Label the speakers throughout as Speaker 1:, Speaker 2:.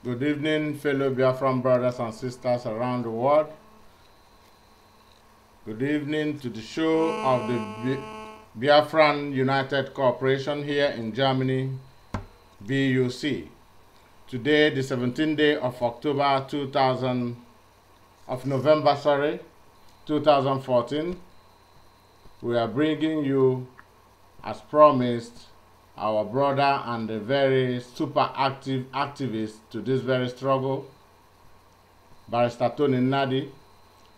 Speaker 1: Good evening, fellow Biafran brothers and sisters around the world. Good evening to the show of the Biafran United Corporation here in Germany, BUC. Today, the 17th day of November 2014, we are bringing you, as promised, our brother and a very super active activist to this very struggle, Barrister Nnadi.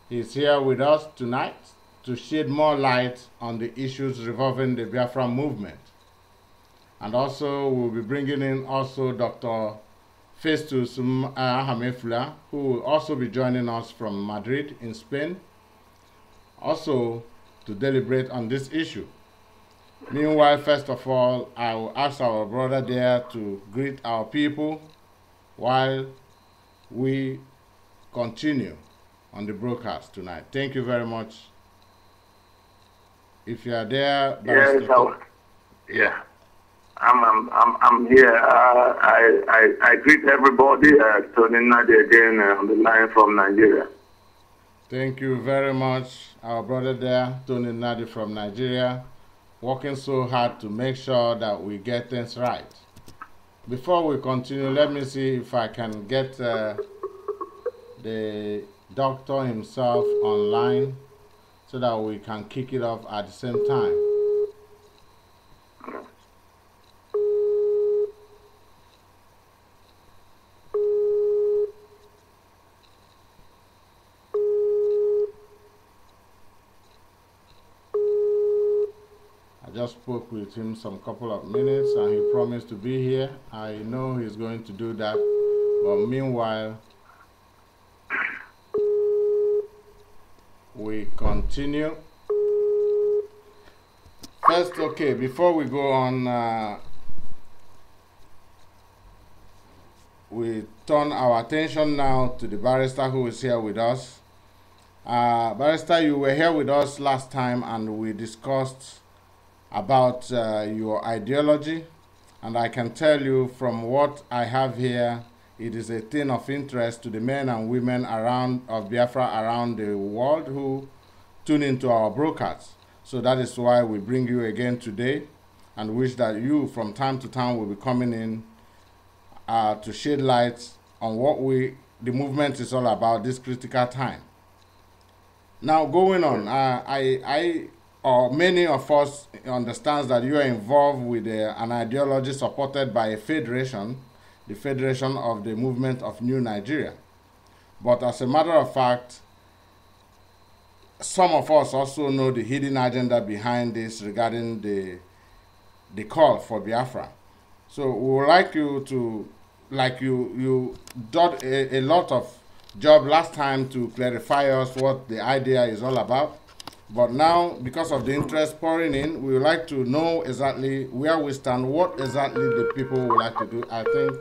Speaker 1: He is here with us tonight to shed more light on the issues revolving the Biafra movement. And also, we'll be bringing in also Dr. Festus Ahamefula, who will also be joining us from Madrid in Spain, also to deliberate on this issue. Meanwhile, first of all, I will ask our brother there to greet our people while we continue on the broadcast tonight. Thank you very much. If you are there,
Speaker 2: yes, I'm here. I greet everybody. Tony Nnadi again on the line from Nigeria.
Speaker 1: Thank you very much, our brother there, Tony Nnadi from Nigeria, working so hard to make sure that we get things right. Before we continue, let me see if I can get the doctor himself online so that we can kick it off at the same time. Just spoke with him some couple of minutes and he promised to be here. I know he's going to do that, but meanwhile we continue. First, okay, before we go on, we turn our attention now to the barrister who is here with us. Barrister, you were here with us last time and we discussed about your ideology, and I can tell you from what I have here, it is a thing of interest to the men and women of Biafra around the world who tune into our broadcasts. So that is why we bring you again today and wish that you from time to time will be coming in to shed light on what the movement is all about this critical time. Now going on, or many of us understands that you are involved with an ideology supported by a federation, the Federation of the Movement of New Nigeria. But as a matter of fact, some of us also know the hidden agenda behind this regarding the call for Biafra. So we would like you to, like you did a lot of job last time to clarify us what the idea is all about. But now, because of the interest pouring in, we would like to know exactly where we stand, what exactly the people would like to do. I think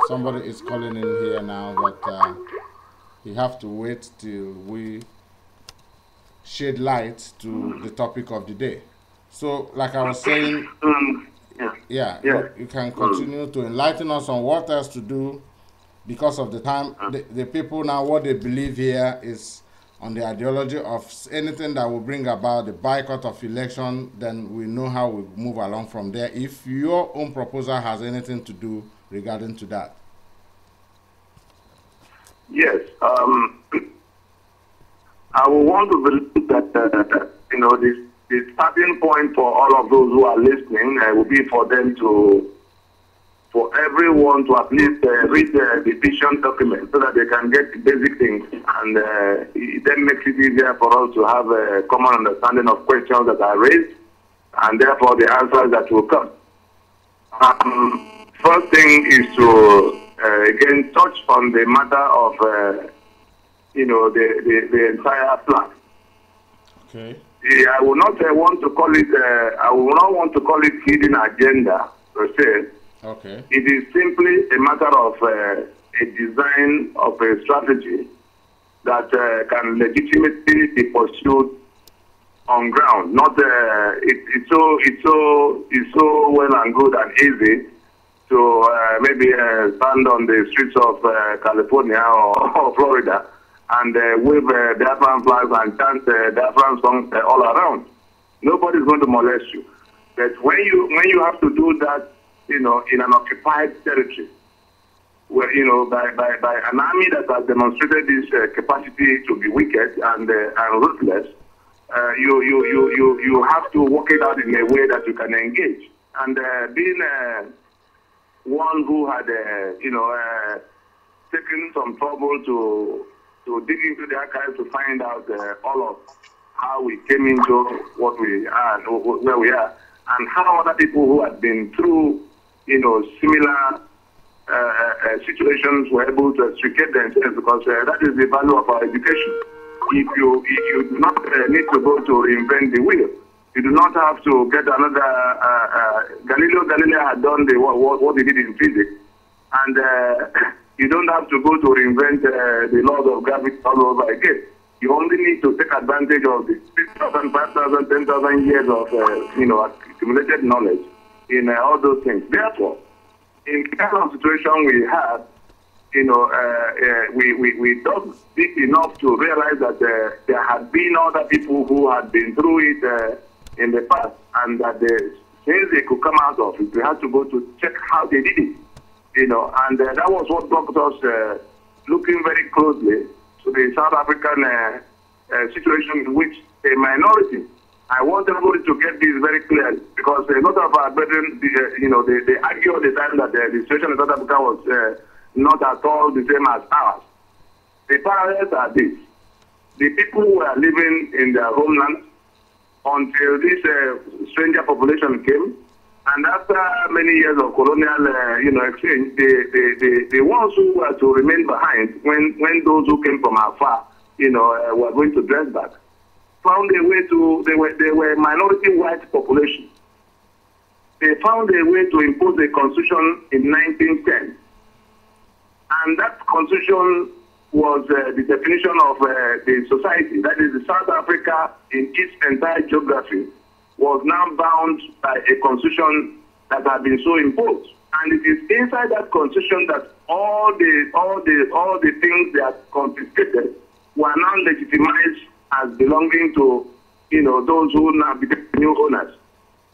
Speaker 1: somebody is calling in here now, but you have to wait till we shed light to the topic of the day. So, like I was saying, you can continue to enlighten us on what else to do because of the time. The people now, what they believe here is on the ideology of anything that will bring about the boycott of election, then we know how we move along from there. If your own proposal has anything to do regarding to that.
Speaker 2: Yes. I will want to believe that, the starting point for all of those who are listening will be for them for everyone to at least read the vision document so that they can get the basic things, and it then makes it easier for us to have a common understanding of questions that are raised and therefore the answers that will come. First thing is to again touch on the matter of the entire plan.
Speaker 1: Okay.
Speaker 2: I will not want to call it hidden agenda per se.
Speaker 1: Okay.
Speaker 2: It is simply a matter of a design of a strategy that can legitimately be pursued on ground. Not it's so well and good and easy to maybe stand on the streets of California or Florida and wave Biafran flags and chant Biafran songs all around. Nobody's going to molest you. But when you have to do that, you know, in an occupied territory, where, you know, by an army that has demonstrated this capacity to be wicked and ruthless, you have to work it out in a way that you can engage. And being one who had, you know, taken some trouble to dig into the archives to find out all of how we came into what we are, where we are, and how other people who had been through, you know, similar situations were able to extricate themselves, because that is the value of our education. If you do not need to go to reinvent the wheel, you do not have to get another. Galileo had done what he did in physics, and you don't have to go to reinvent the laws of gravity all over again. You only need to take advantage of the 6,000, 5,000, 10,000 years of you know, accumulated knowledge in all those things. Therefore, in the kind of situation we had, you know, we dug deep enough to realize that there had been other people who had been through it in the past, and that since they could come out of it, we had to go to check how they did it, you know, and that was what brought us looking very closely to the South African situation in which a minority. I want everybody to get this very clear, because a lot of our brethren, you know, they argue all the time that the situation in South Africa was not at all the same as ours. The parallels are this: the people who were living in their homeland until this stranger population came, and after many years of colonial, you know, exchange, the ones who were to remain behind when those who came from afar, you know, were going to dress back, found a way to, they were a minority white population. They found a way to impose a constitution in 1910. And that constitution was the definition of the society. That is, the South Africa in its entire geography was now bound by a constitution that had been so imposed. And it is inside that constitution that all the things that confiscated were now legitimized as belonging to, you know, those who now became new owners.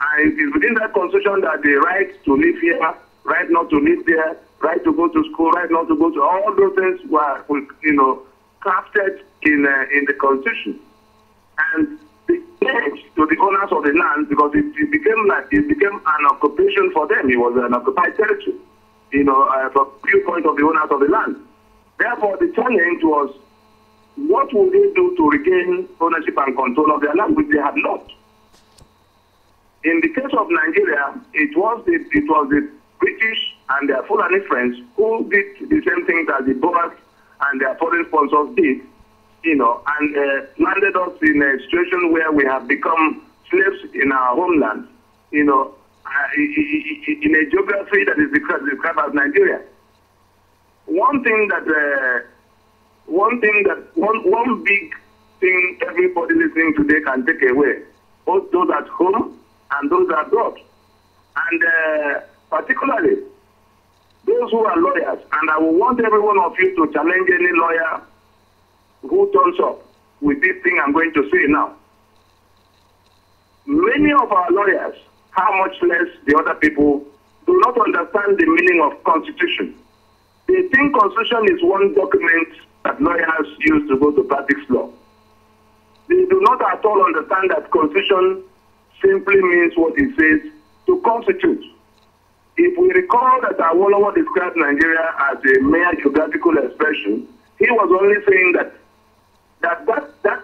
Speaker 2: And it is within that constitution that the right to live here, right not to live there, right to go to school, right not to go to, all those things were, you know, crafted in the constitution. And they pledged to the owners of the land, because it became an occupation for them. It was an occupied territory, you know, from the viewpoint of the owners of the land. Therefore, the challenge was, what would they do to regain ownership and control of their land, which they had not? In the case of Nigeria, it was the British and their Fulani friends who did the same thing that the Boers and their foreign sponsors did, you know, and landed us in a situation where we have become slaves in our homeland, you know, in a geography that is described as Nigeria. One big thing everybody listening today can take away, both those at home and those abroad, and particularly those who are lawyers. And I will want every one of you to challenge any lawyer who turns up with this thing I'm going to say now. Many of our lawyers, how much less the other people, do not understand the meaning of constitution. They think constitution is one document that lawyers use to go to practice law. They do not at all understand that constitution simply means what it says, to constitute. If we recall that Awolowo described Nigeria as a mere geographical expression, he was only saying that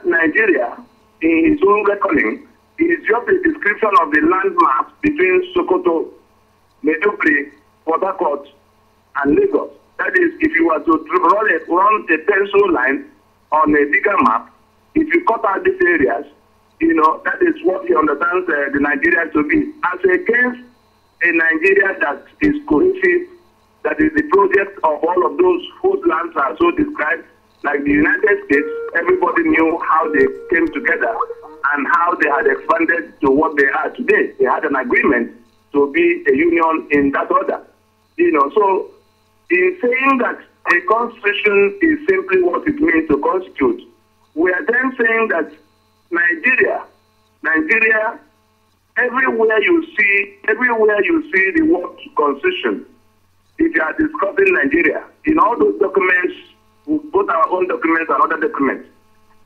Speaker 2: Nigeria, in his own reckoning, is just a description of the landmass between Sokoto, Maiduguri, Port Harcourt, and Lagos. That is, if you were to run a pencil line on a bigger map, if you cut out these areas, you know, that is what he understands the Nigeria to be. As against a Nigeria that is cohesive, that is the project of all of those whose lands are so described, like the United States. Everybody knew how they came together and how they had expanded to what they are today. They had an agreement to be a union in that order. You know, so in saying that a constitution is simply what it means to constitute, we are then saying that Nigeria, everywhere you see the word constitution, if you are discussing Nigeria, in all those documents, both our own documents and other documents,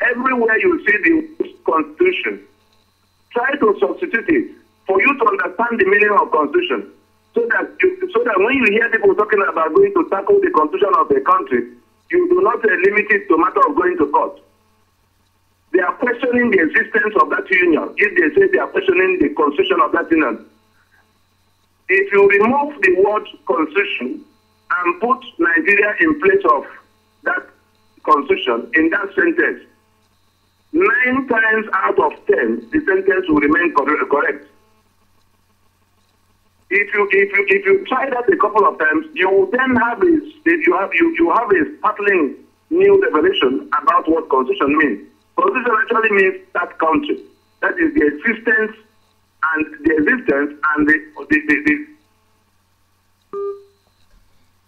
Speaker 2: everywhere you see the word constitution, try to substitute it for you to understand the meaning of constitution. So that when you hear people talking about going to tackle the constitution of a country, you do not limit it to a matter of going to court. They are questioning the existence of that union. If they say they are questioning the constitution of that union, if you remove the word constitution and put Nigeria in place of that constitution in that sentence, 9 times out of 10, the sentence will remain correct. If you try that a couple of times, you will then have a startling new revelation about what constitution means. Constitution actually means that country. That is the existence and the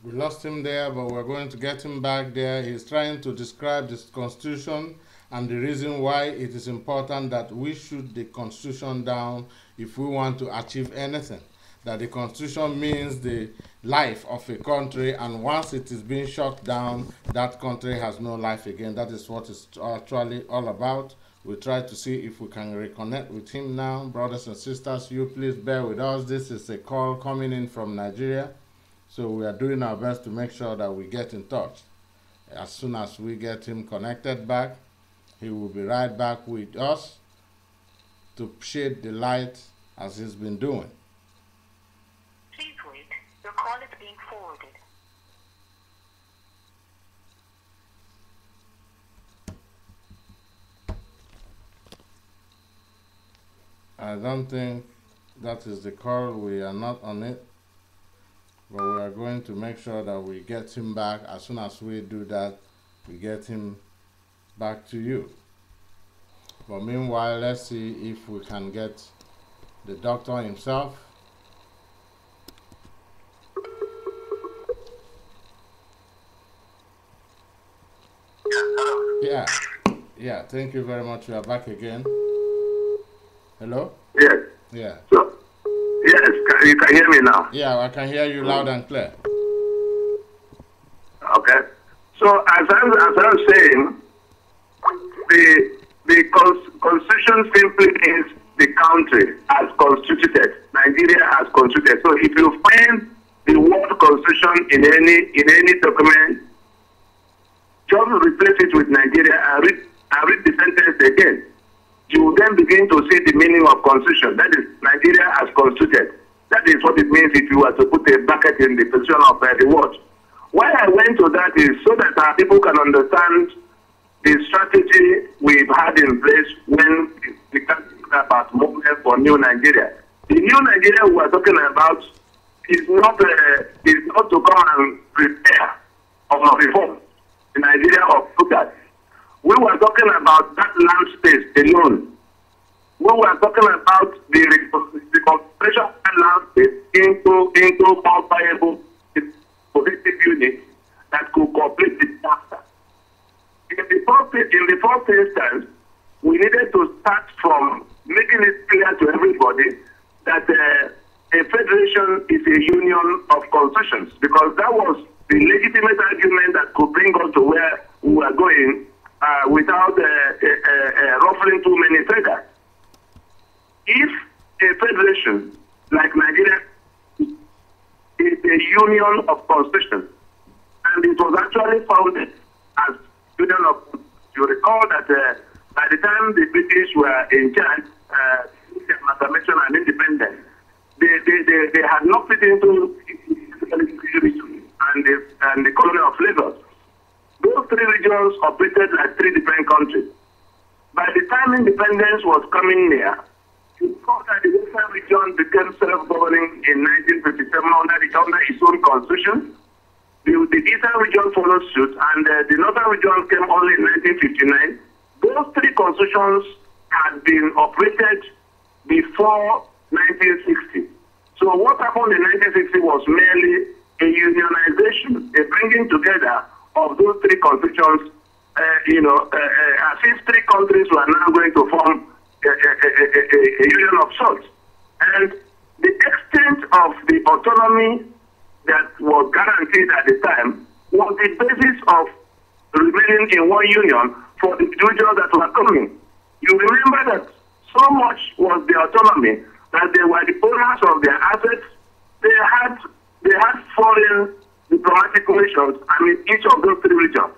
Speaker 1: We lost him there, but we're going to get him back there. He's trying to describe this constitution and the reason why it is important that we shoot the constitution down if we want to achieve anything. That the constitution means the life of a country, and once it is being shut down, that country has no life again. That is what it's actually all about. We'll try to see if we can reconnect with him now. Brothers and sisters, you please bear with us. This is a call coming in from Nigeria, so we are doing our best to make sure that we get in touch. As soon as we get him connected back, he will be right back with us to shed the light as he's been doing.
Speaker 3: Please wait. Your call is being forwarded.
Speaker 1: I don't think that is the call. We are not on it. But we are going to make sure that we get him back. As soon as we do that, we get him back to you. But meanwhile, let's see if we can get the doctor himself. Yeah, thank you very much. We are back again. Hello?
Speaker 2: Yes.
Speaker 1: Yeah.
Speaker 2: So, yes, you can hear me now.
Speaker 1: Yeah, I can hear you loud and clear.
Speaker 2: Okay. So as I was saying, the constitution simply means the country as constituted. Nigeria as constituted. So if you find the word constitution in any document, just replace it with Nigeria and read the sentence again. You will then begin to see the meaning of constitution. That is Nigeria as constituted. That is what it means if you were to put a bracket in the position of the word. Why I went to that is so that our people can understand the strategy we've had in place when we talk about movement for new Nigeria. The new Nigeria we are talking about is not to come and repair or reform the Nigeria of Sugar. We were talking about that land space alone. We were talking about the concentration of that land space into more viable positive units that could complete the task. In the first instance, we needed to start from making it clear to everybody that a federation is a union of constitutions, because that was the legitimate argument that could bring us to where we were going without ruffling too many feathers. If a federation like Nigeria is a union of constitutions, and it was actually founded as union of, you recall that by the time the British were in charge, amalgamation and independence, they had knocked it into and the colony of Lagos. Those three regions operated like three different countries. By the time independence was coming near, you saw that the Western region became self-governing in 1957 under its own constitution. The Eastern region followed suit, and the Northern region came only in 1959. Those three constitutions had been operated before 1960. So what happened in 1960 was merely a unionization, a bringing together of those three constitutions, as if three countries were now going to form a union of sorts. And the extent of the autonomy that was guaranteed at the time was the basis of remaining in one union for the individuals that were coming. You remember that so much was the autonomy that they were the owners of their assets. They had foreign diplomatic relations, each of those three regions.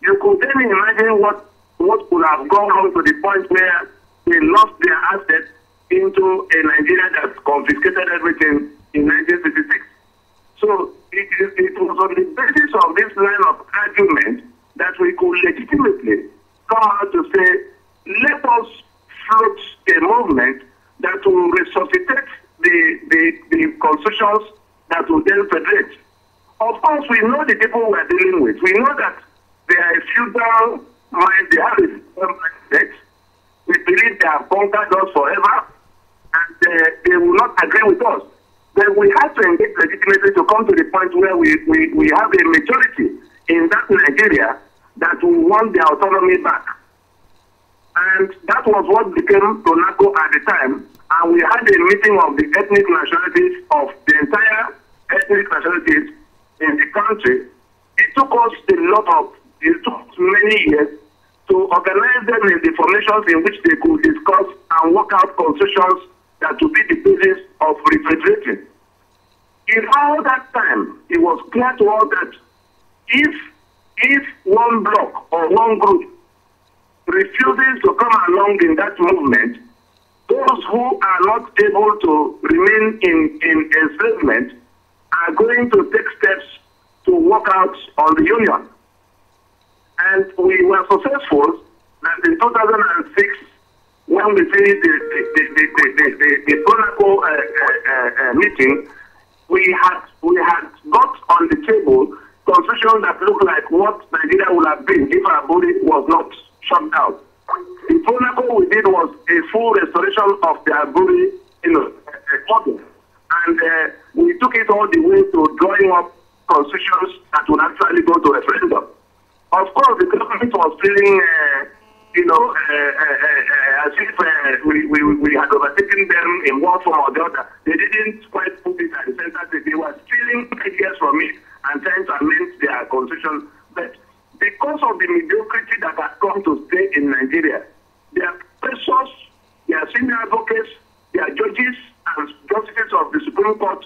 Speaker 2: You could then imagine what could have gone wrong to the point where they lost their assets into a Nigeria that confiscated everything in 1966. So it was on the basis of this line of argument that we could legitimately come out to say, let us float a movement that will resuscitate the constitutions that will then federate. Of course, we know the people we are dealing with. We know that they are a feudal mind, they have a feudal mindset. We believe they have conquered us forever, and they will not agree with us. Then we have to engage legitimately to come to the point where we have a majority in that Nigeria that will want their autonomy back. And that was what became PRONACO at the time. And we had a meeting of the ethnic nationalities, of the entire ethnic nationalities in the country. It took us many years to organize them in the formations in which they could discuss and work out constitutions that would be the basis of refederating. In all that time, it was clear to all that if one bloc or one group refuses to come along in that movement, those who are not able to remain in enslavement are going to take steps to work out on the union. And we were successful that in 2006, when we finished the PRONACO meeting, we had got on the table constitution that looked like what Nigeria would have been if our body was not shut down. The PRONACO we did was a full restoration of the Aburi, model. And we took it all the way to drawing up constitutions that would actually go to referendum. Of course, the government was feeling, as if we had overtaken them in one form or the other. They didn't quite put it at the center. They were stealing ideas from it and trying to amend their constitution. But because of the mediocrity that has come to stay in Nigeria, their professors, their senior advocates, their judges and justices of the Supreme Court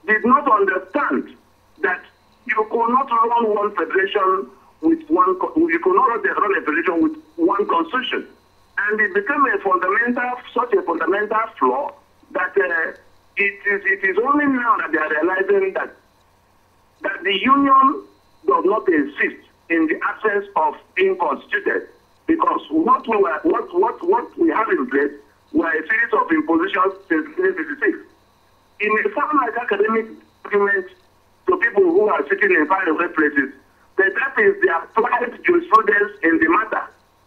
Speaker 2: did not understand that you could not run one federation with one, you could not run a federation with one constitution. And it became such a fundamental flaw that it is only now that they are realizing that the union does not exist in the absence of being constituted, because what we have in place were a series of impositions since 1956. It may sound like academic documents to people who are sitting in faraway places, but that is the applied jurisprudence in the matter.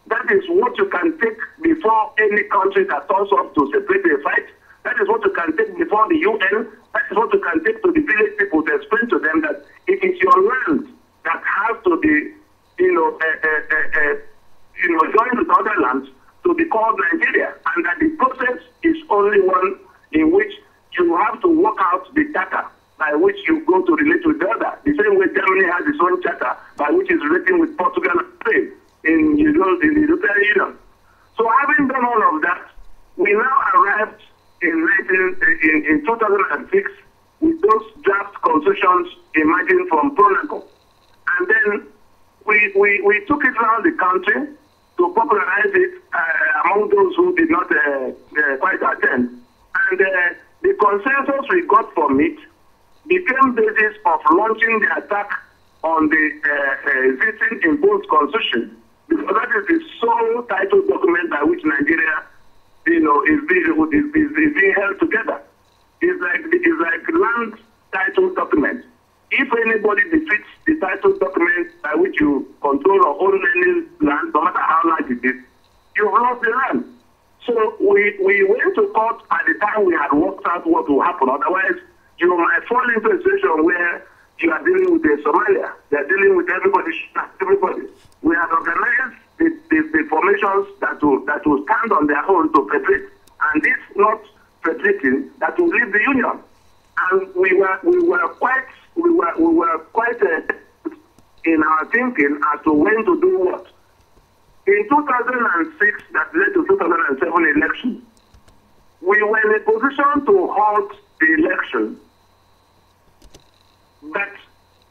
Speaker 2: That is what you can take before any country that turns up to separate a fight. That is what you can take before the UN. That is what you can take to the village people to explain to them that it is your land that has to be, joined with other lands to be called Nigeria, and that the process is only one in which you have to work out the charter by which you go to relate with the other. The same way Germany has its own charter by which it's relating with Portugal and Spain in the European Union. So having done all of that, we now arrived in 2006 with those draft constitutions emerging from PRONACO. And then we took it around the country to popularize it among those who did not quite attend. And the consensus we got from it became basis of launching the attack on the existing imposed constitution, because that is the sole title document by which Nigeria, is being held together. It's like land title document. If anybody defeats the title document by which you control or own any land, no matter how large it is, you've lost the land. So we went to court at the time we had worked out what will happen. Otherwise, you might fall into a situation where You are dealing with Somalia. They are dealing with everybody. Everybody. We have organized the formations that will stand on their own to federate, and this not federating that will leave the union. And we were quite in our thinking as to when to do what. In 2006, that led to 2007 election, we were in a position to halt the election. But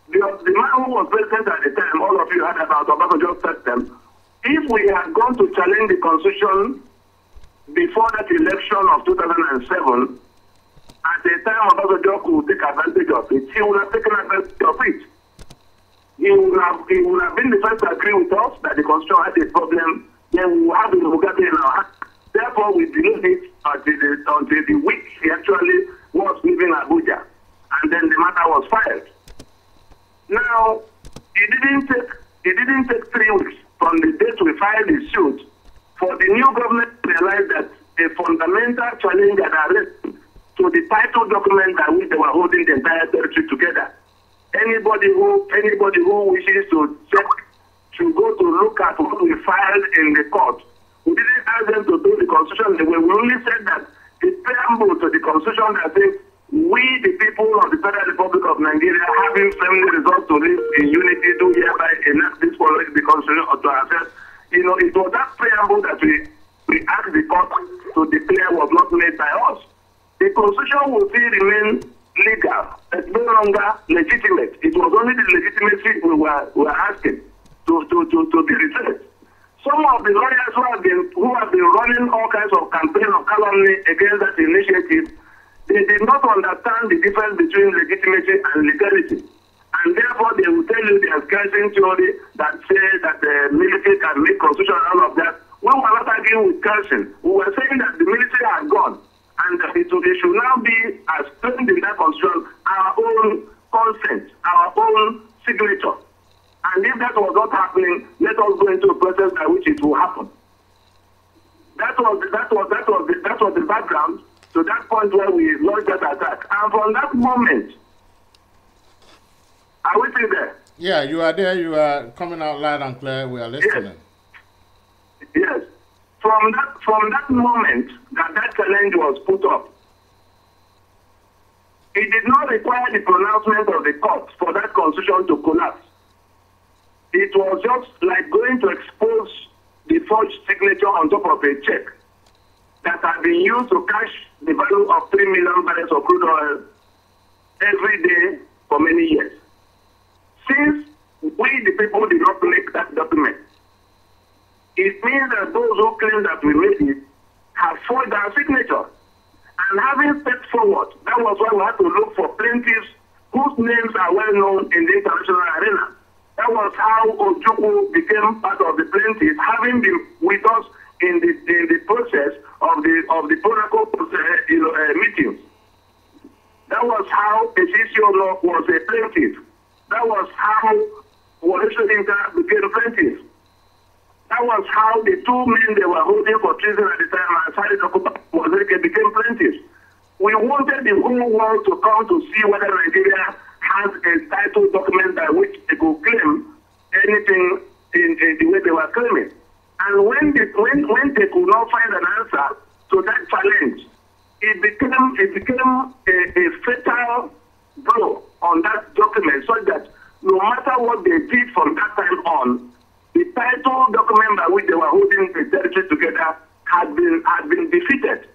Speaker 2: the man who was president at the time, all of you heard about Obasanjo said them, if we had gone to challenge the constitution before that election of 2007, at the time Obasanjo could take advantage of it, he would have taken advantage of it. He would have been the first to agree with us that the constitution had a problem, then we would have the Mugabe in our hands. Therefore, we delayed it until the week he actually was leaving Abuja, and then the matter was filed. Now, it didn't take 3 weeks from the date we filed the suit for the new government to realize that a fundamental challenge had arisen to the title document by which they were holding the entire territory together. Anybody who wishes to check should go to look at what we filed in the court. We didn't ask them to do the constitution the way. We only said that the preamble to the constitution that says we, the people of the Federal Republic of Nigeria, having firmly resolved to live in unity, do hereby enact this following the constitution to ourselves. It was that preamble that we asked the court to declare was not made by us. The constitution will still remain legal, but no longer legitimate. It was only the legitimacy we were asking to be reversed. Some of the lawyers who have been running all kinds of campaign of calumny against that initiative, they did not understand the difference between legitimacy and legality. And therefore, they will tell you there's Kelsen theory that says that the military can make constitution and all of that. We were not arguing with Kelsen. We were saying that the military had gone, and that it should now be, as claimed in that constitution, our own consent, our own signature. And if that was not happening, let us go into a process by which it will happen. That was the background to that point where we launched that attack. And from that moment, are we still there?
Speaker 1: Yeah, you are there. You are coming out loud and clear. We are listening.
Speaker 2: Yes. From that moment that challenge was put up, it did not require the pronouncement of the court for that constitution to collapse. It was just like going to expose the forged signature on top of a check that had been used to cash the value of 3 million barrels of crude oil every day for many years. Since we, the people, did not make that document, it means that those who claim that we made it have forged our signature. And having stepped forward, that was why we had to look for plaintiffs whose names are well known in the international arena. That was how Ojukwu became part of the plaintiffs, having been with us in the process of the protocol meetings. That was how Esisio was a plaintiff. That was how Warisho Inca became plaintiff. That was how the 2 men they were holding for treason at the time, Asari Tokupa became plaintiffs. We wanted the whole world to come to see whether Nigeria has a title document by which they could claim anything in the way they were claiming. And when they could not find an answer to that challenge, it became a fatal blow on that document, so that no matter what they did from that time on, the title document by which they were holding the territory together had been defeated.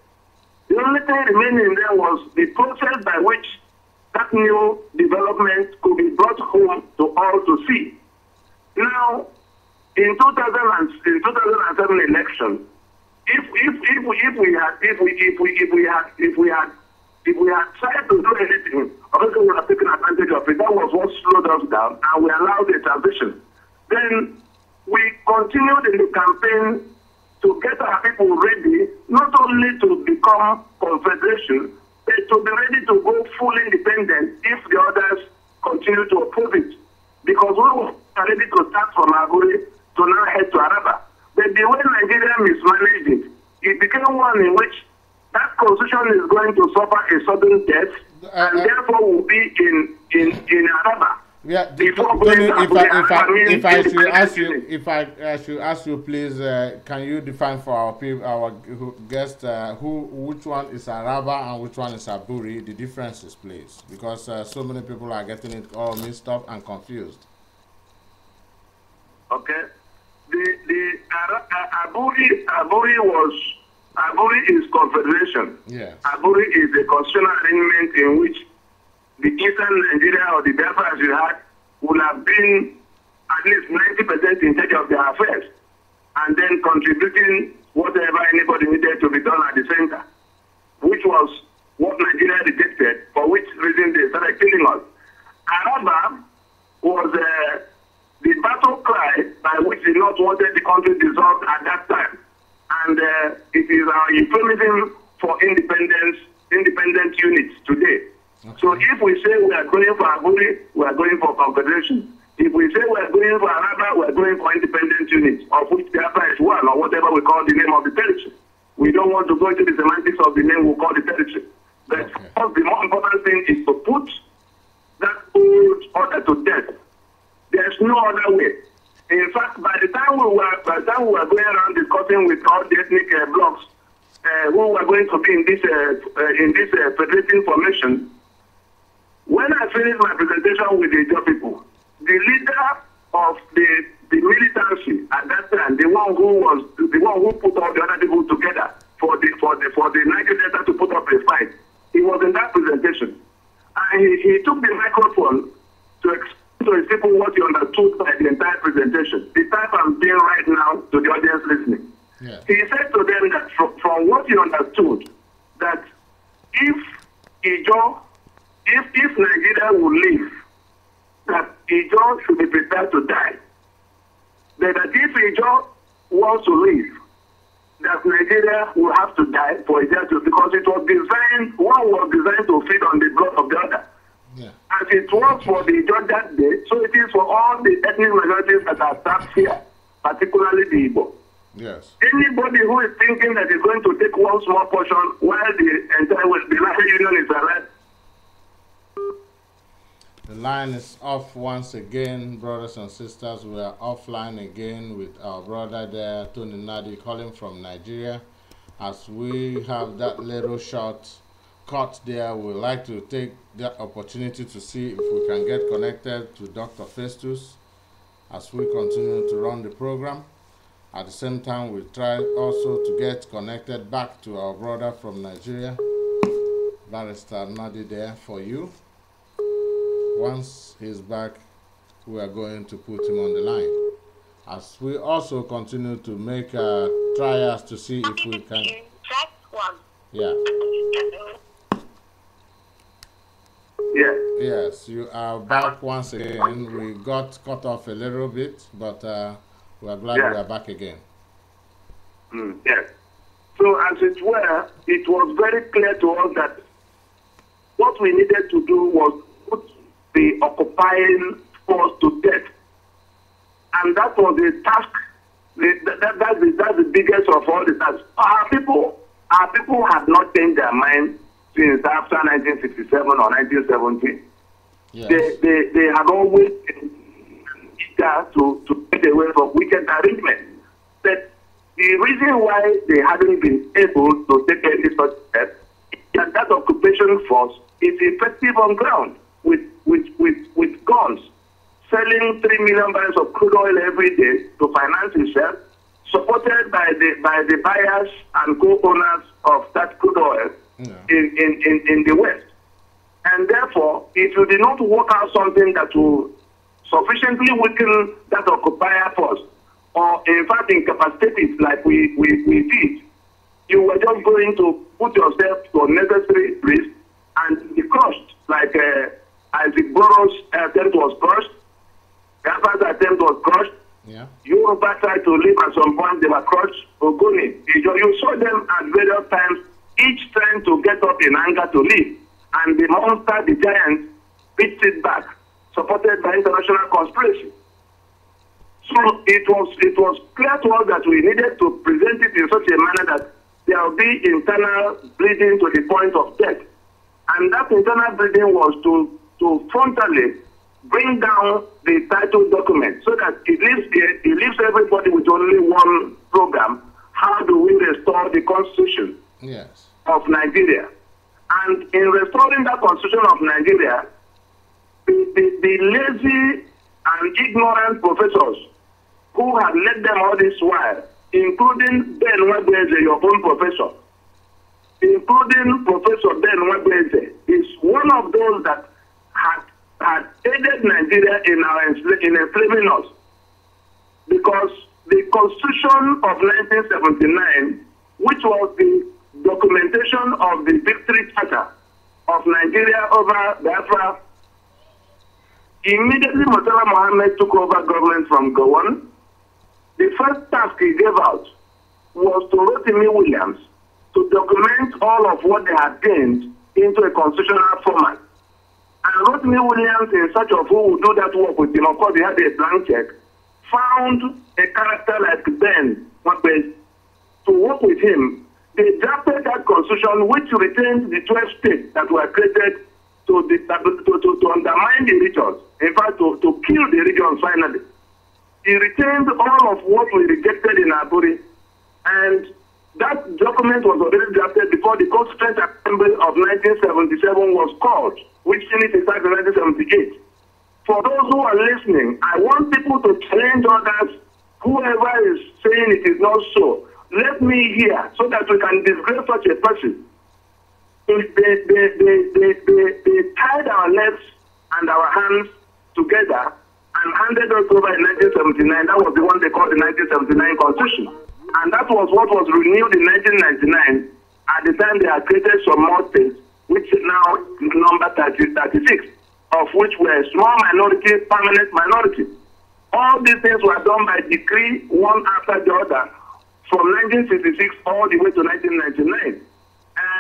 Speaker 2: The only thing remaining there was the process by which that new development could be brought home to all to see. Now, in 2007 election, if we had tried to do anything, obviously we would have taken advantage of it. That was what slowed us down, and we allowed the transition. Then we continued in the campaign to get our people ready, not only to become confederation, but to be ready to go full independent if the others continue to oppose it. Because we were ready to start from Aguri to now head to Araba. But the way Nigeria mismanaged it, it became one in which that constitution is going to suffer a sudden death, and therefore will be in Araba.
Speaker 1: Yeah,
Speaker 2: Before
Speaker 1: Tony,
Speaker 2: going to
Speaker 1: if I should ask you, please, can you define for our people, our guests, which one is Araba and which one is Aburi? The differences, please, because so many people are getting it all mixed up and confused.
Speaker 2: Okay, the Aburi is confederation.
Speaker 1: Yes.
Speaker 2: Aburi is a constitutional arrangement in which the Eastern Nigeria or the Biafra as you had would have been at least 90% in charge of their affairs and then contributing whatever anybody needed to be done at the center, which was what Nigeria rejected, for which reason they started killing us. Araba was the battle cry by which the North wanted the country dissolved at that time. And it is our euphemism for independent units today. Okay. So if we say we are going for Aburi, we are going for confederation. If we say we are going for Araba, we are going for independent units, of which Biafra is one, or whatever we call the name of the territory. We don't want to go into the semantics of the name we call the territory. But the more important thing is to put that old order to death. There's no other way. In fact, by the time we were going around discussing with all the ethnic blocks who were going to be in this federating formation, when I finished my presentation with the Ijaw people, the leader of the militancy at that time, the one who put all the other people together for the Niger Delta to put up a fight, he was in that presentation, and he took the microphone to explain to his people what he understood by the entire presentation. The type I'm doing right now to the audience listening.
Speaker 1: Yeah.
Speaker 2: He said to them that from what he understood, that if Nigeria will leave, that Ijaw should be prepared to die. That if Ijaw wants to leave, that Nigeria will have to die for Ijaw to, because it was designed, one was designed to feed on the blood of the other.
Speaker 1: Yeah.
Speaker 2: As it was for the Ijaw that day, so it is for all the ethnic minorities that are stacked here, particularly the Igbo.
Speaker 1: Yes.
Speaker 2: Anybody who is thinking that is going to take one small portion while the entire National Union is alive.
Speaker 1: The line is off once again, brothers and sisters. We are offline again with our brother there, Tony Nnadi, calling from Nigeria. As we have that little short cut there, we'd like to take the opportunity to see if we can get connected to Dr. Festus as we continue to run the program. At the same time, we try also to get connected back to our brother from Nigeria, Barrister Nnadi, there for you. Once he's back, we are going to put him on the line. As we also continue to make trials to see if we can. Yeah.
Speaker 2: Yeah.
Speaker 1: Yes, you are back once again. We got cut off a little bit, but we are glad we are back again.
Speaker 2: Yes. So as it were, it was very clear to us that what we needed to do was put the occupying force to death. And that was the task, that's the biggest of all the tasks. Our people have not changed their mind since after 1967 or 1970. Yes. They have always been eager to get away from wicked arrangement. But the reason why they haven't been able to take any such step is that occupation force is effective on ground with guns, selling 3 million barrels of crude oil every day to finance itself, supported by the buyers and co-owners of that crude oil in the West. And therefore, if you did not work out something that will sufficiently weaken that occupier force, or in fact incapacitate it like we did, you were just going to put yourself to unnecessary risk and be crushed, like Isaac Burroughs' attempt was crushed, Biafra's attempt was crushed.
Speaker 1: Yeah.
Speaker 2: Yoruba tried to leave at some point, they were crushed. Ogoni, you saw them at various times, each trying to get up in anger to leave. And the monster, the giant, beat it back, supported by international conspiracy. So it was clear to us that we needed to present it in such a manner that there will be internal bleeding to the point of death. And that internal bleeding was to to frontally bring down the title document so that it leaves everybody with only one program. How do we restore the Constitution of Nigeria? And in restoring that Constitution of Nigeria, the lazy and ignorant professors who have led them all this while, including Ben Wabeze, your own professor, including Professor Ben Wabeze, is one of those that had aided Nigeria in enslaving us. Because the Constitution of 1979, which was the documentation of the victory charter of Nigeria over Biafra, immediately Murtala Mohammed took over government from Gowon. The first task he gave out was to Rotimi Williams to document all of what they had gained into a constitutional format. And Rotimi Williams, in search of who would do that work with him, of course he had a blank check, found a character like Ben Wabeze to work with him. They drafted that constitution which retained the 12 states that were created to undermine the regions, in fact to kill the regions finally. He retained all of what we rejected in Aburi, and that document was already drafted before the Constituent Assembly of 1977 was called, which finished in 1978. For those who are listening, I want people to challenge others. Whoever is saying it is not so, let me hear so that we can disgrace such a person. They tied our legs and our hands together and handed us over in 1979. That was the one they called the 1979 Constitution. And that was what was renewed in 1999 at the time they had created some more states, which is now number 36, of which were a small minority, permanent minority. All these things were done by decree, one after the other, from 1966 all the way to 1999.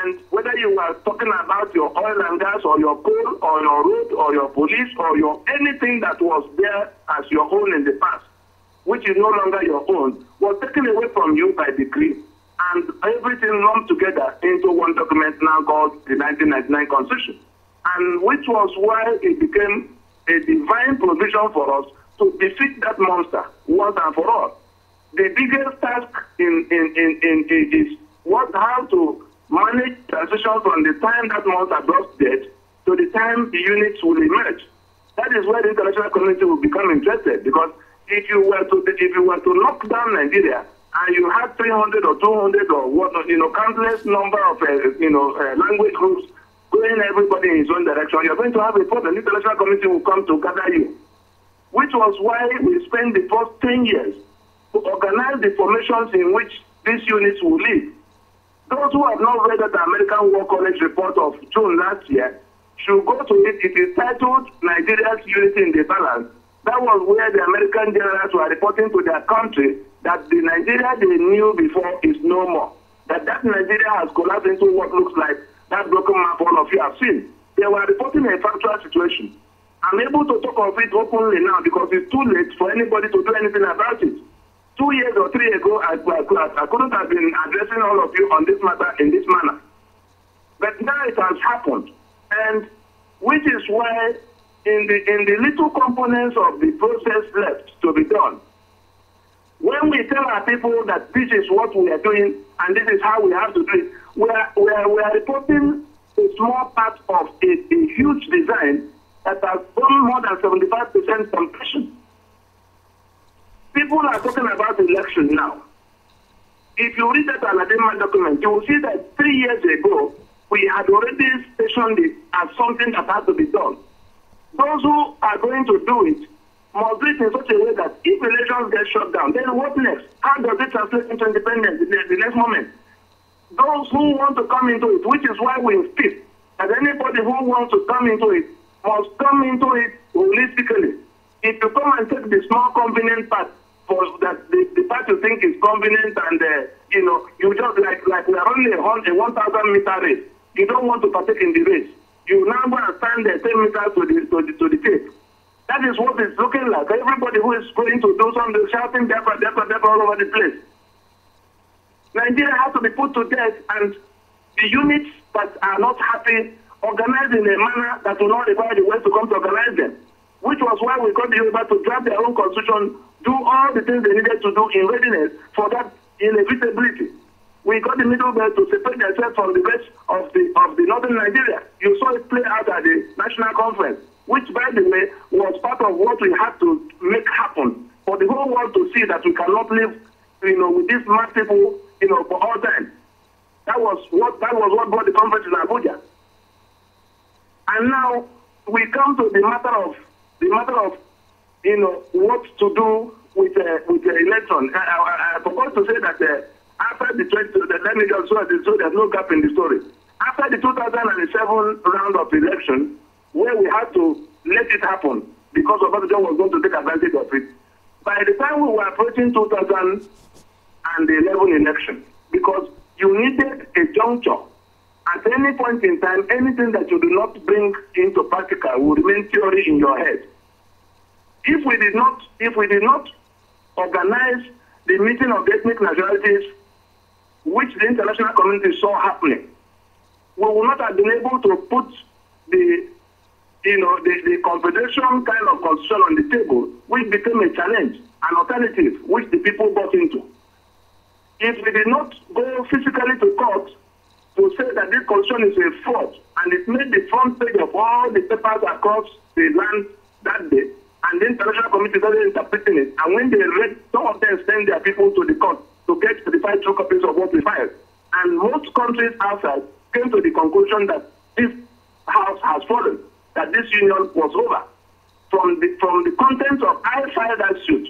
Speaker 2: And whether you are talking about your oil and gas or your coal or your road or your police or your anything that was there as your own in the past, which is no longer your own, was taken away from you by decree, and everything lumped together into one document now called the 1999 Constitution, and which was why it became a divine provision for us to defeat that monster once and for all. The biggest task is how to manage transition from the time that monster drops dead to the time the units will emerge. That is where the international community will become interested, because if you were to lock down Nigeria and you had 300 or 200 or what, countless number of language groups going everybody in his own direction, you're going to have a problem. The international community will come to gather you, which was why we spent the first 10 years to organize the formations in which these units will live. Those who have not read the American War College report of June last year should go to it. It is titled Nigeria's Unity in the Balance. That was where the American generals were reporting to their country that the Nigeria they knew before is no more. That Nigeria has collapsed into what looks like that broken map all of you have seen. They were reporting a factual situation. I'm able to talk of it openly now because it's too late for anybody to do anything about it. 2 years or 3 ago, I couldn't have been addressing all of you on this matter in this manner. But now it has happened, and which is why in the little components of the process left to be done, when we tell our people that this is what we are doing and this is how we have to do it, we are reporting a small part of a huge design that has done more than 75% completion. People are talking about election now. If you read that Nnadi document, you will see that 3 years ago, we had already stationed it as something that had to be done. Those who are going to do it must do it in such a way that if elections get shut down, then what next? How does it translate into independence the next moment? Those who want to come into it, which is why we insist that anybody who wants to come into it must come into it holistically. If you come and take the small convenient part for that the part you think is convenient and you just like we are only a 1,000-meter race. You don't want to partake in the race. You now go and stand there 10 meters to the tape. That is what it's looking like. Everybody who is going to do something shouting Biafra all over the place. Nigeria has to be put to death, and the units that are not happy organized in a manner that will not require the West to come to organize them, which was why we got the Yoruba to draft their own constitution, do all the things they needed to do in readiness for that inevitability. We got the Middle Belt to separate themselves from the rest of the northern Nigeria. You saw it play out at the national conference, which, by the way, was part of what we had to make happen for the whole world to see that we cannot live, with these mass people, for all time. That was what brought the conference in Abuja. And now we come to the matter of what to do with the election. I propose to say that after the 20, let me just so there's no gap in the story. After the 2007 round of election, where we had to let it happen because Obasanjo was going to take advantage of it, by the time we were approaching 2011 election, because you needed a juncture. At any point in time, anything that you do not bring into practical will remain theory in your head. If we did not organize the meeting of ethnic nationalities, which the international community saw happening, we will not have been able to put the confederation kind of constitution on the table, which became a challenge, an alternative, which the people bought into. If we did not go physically to court to say that this constitution is a fraud, and it made the front page of all the papers across the land that day, and the international committee started interpreting it, and when they read, some of them sent their people to the court to get verified true copies of what we filed. And most countries outside came to the conclusion that this house has fallen, that this union was over. From the contents of I filed that suit,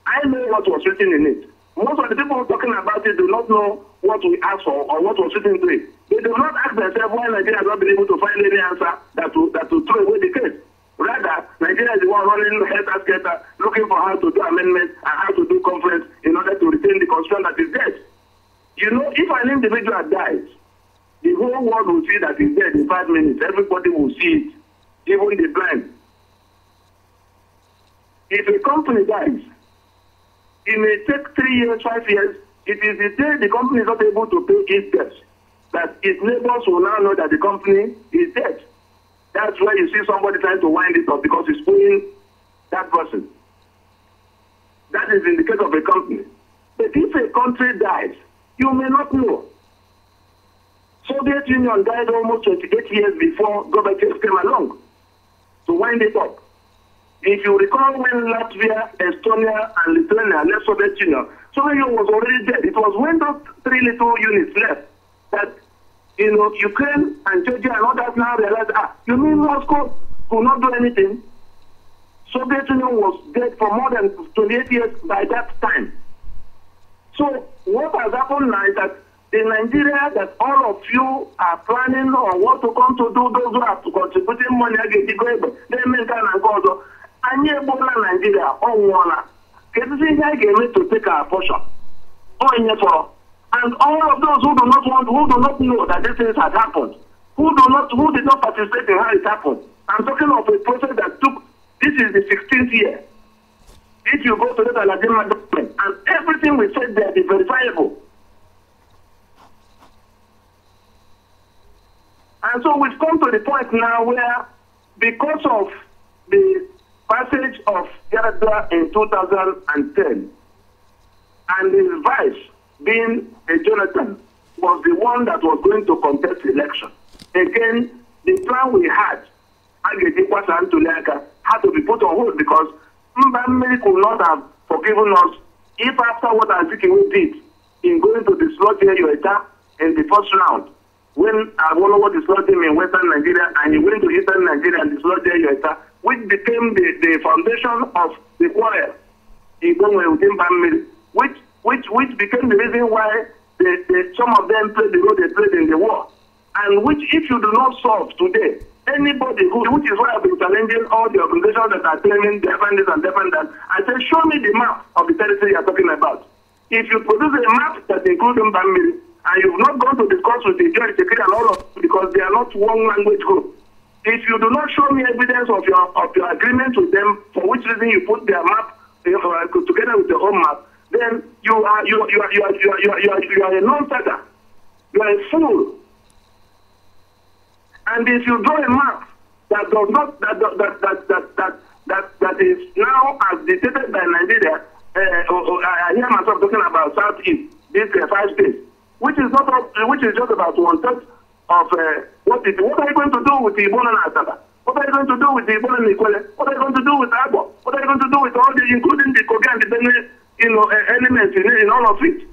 Speaker 2: I know what was written in it. Most of the people talking about it do not know what we asked for or what was written to it. They do not ask themselves why Nigeria has not been able to find any answer that will throw away the case. Rather, Nigeria is the one running helter-skelter, looking for how to do amendments and how to do conference in order to retain the constitution that is dead. If an individual dies, the whole world will see that he's dead in 5 minutes. Everybody will see it, even the blind. If a company dies, it may take 3 years, 5 years. It is the day the company is not able to pay its debts that its neighbors will now know that the company is dead. That's why you see somebody trying to wind it up because he's owing that person. That is in the case of a company. But if a country dies, you may not know. Soviet Union died almost 28 years before Gorbachev came along to wind it up. If you recall when Latvia, Estonia, and Lithuania left Soviet Union was already dead. It was when those 3 little units left that Ukraine and Georgia and others now realized, you mean Moscow could not do anything? Soviet Union was dead for more than 28 years by that time. So what has happened now is that in Nigeria, that all of you are planning on what to come to do, those who are contributing money, they make an cause. And here, Nigeria, to take our portion. And all of those who do not know that these things had happened, who did not participate in how it happened. I'm talking of a process that this is the 16th year. If you go to the Nnadi document, and everything we said there is verifiable. And so we've come to the point now where, because of the passage of Yar'Adua in 2010, and his vice being a Jonathan was the one that was going to contest the election. Again, the plan we had had to be put on hold because Mbamiri could not have forgiven us if after what Azikiwe did in going to dislodge Yoeta in the first round, when Awolowo dislodged him in Western Nigeria and he went to Eastern Nigeria and dislodged Yoeta, which became the foundation of the quarrel within Mbamiri, which became the reason why some of them played the role they played in the war. And which, if you do not solve today, anybody which is why I've been challenging all the organizations that are claiming Biafran this and Biafran that, I say, show me the map of the territory you're talking about. If you produce a map that includes Mbamiri, and you've not gone to discuss with the judge, and all of them, because they are not one language group. If you do not show me evidence of your agreement with them, for which reason you put their map together with your own map, then you are a non-starter. You are a fool. And if you draw a map that does not that is now as dictated by Nigeria, I hear myself talking about Southeast, these 5 states, which is just about 1/3 of what are you going to do with the Igbo and Asaba? What are you going to do with the Igbo and Ikwele? What are you going to do with Agbo? What are you going to do with all the, including the Kogi and the Benue, elements in all of it?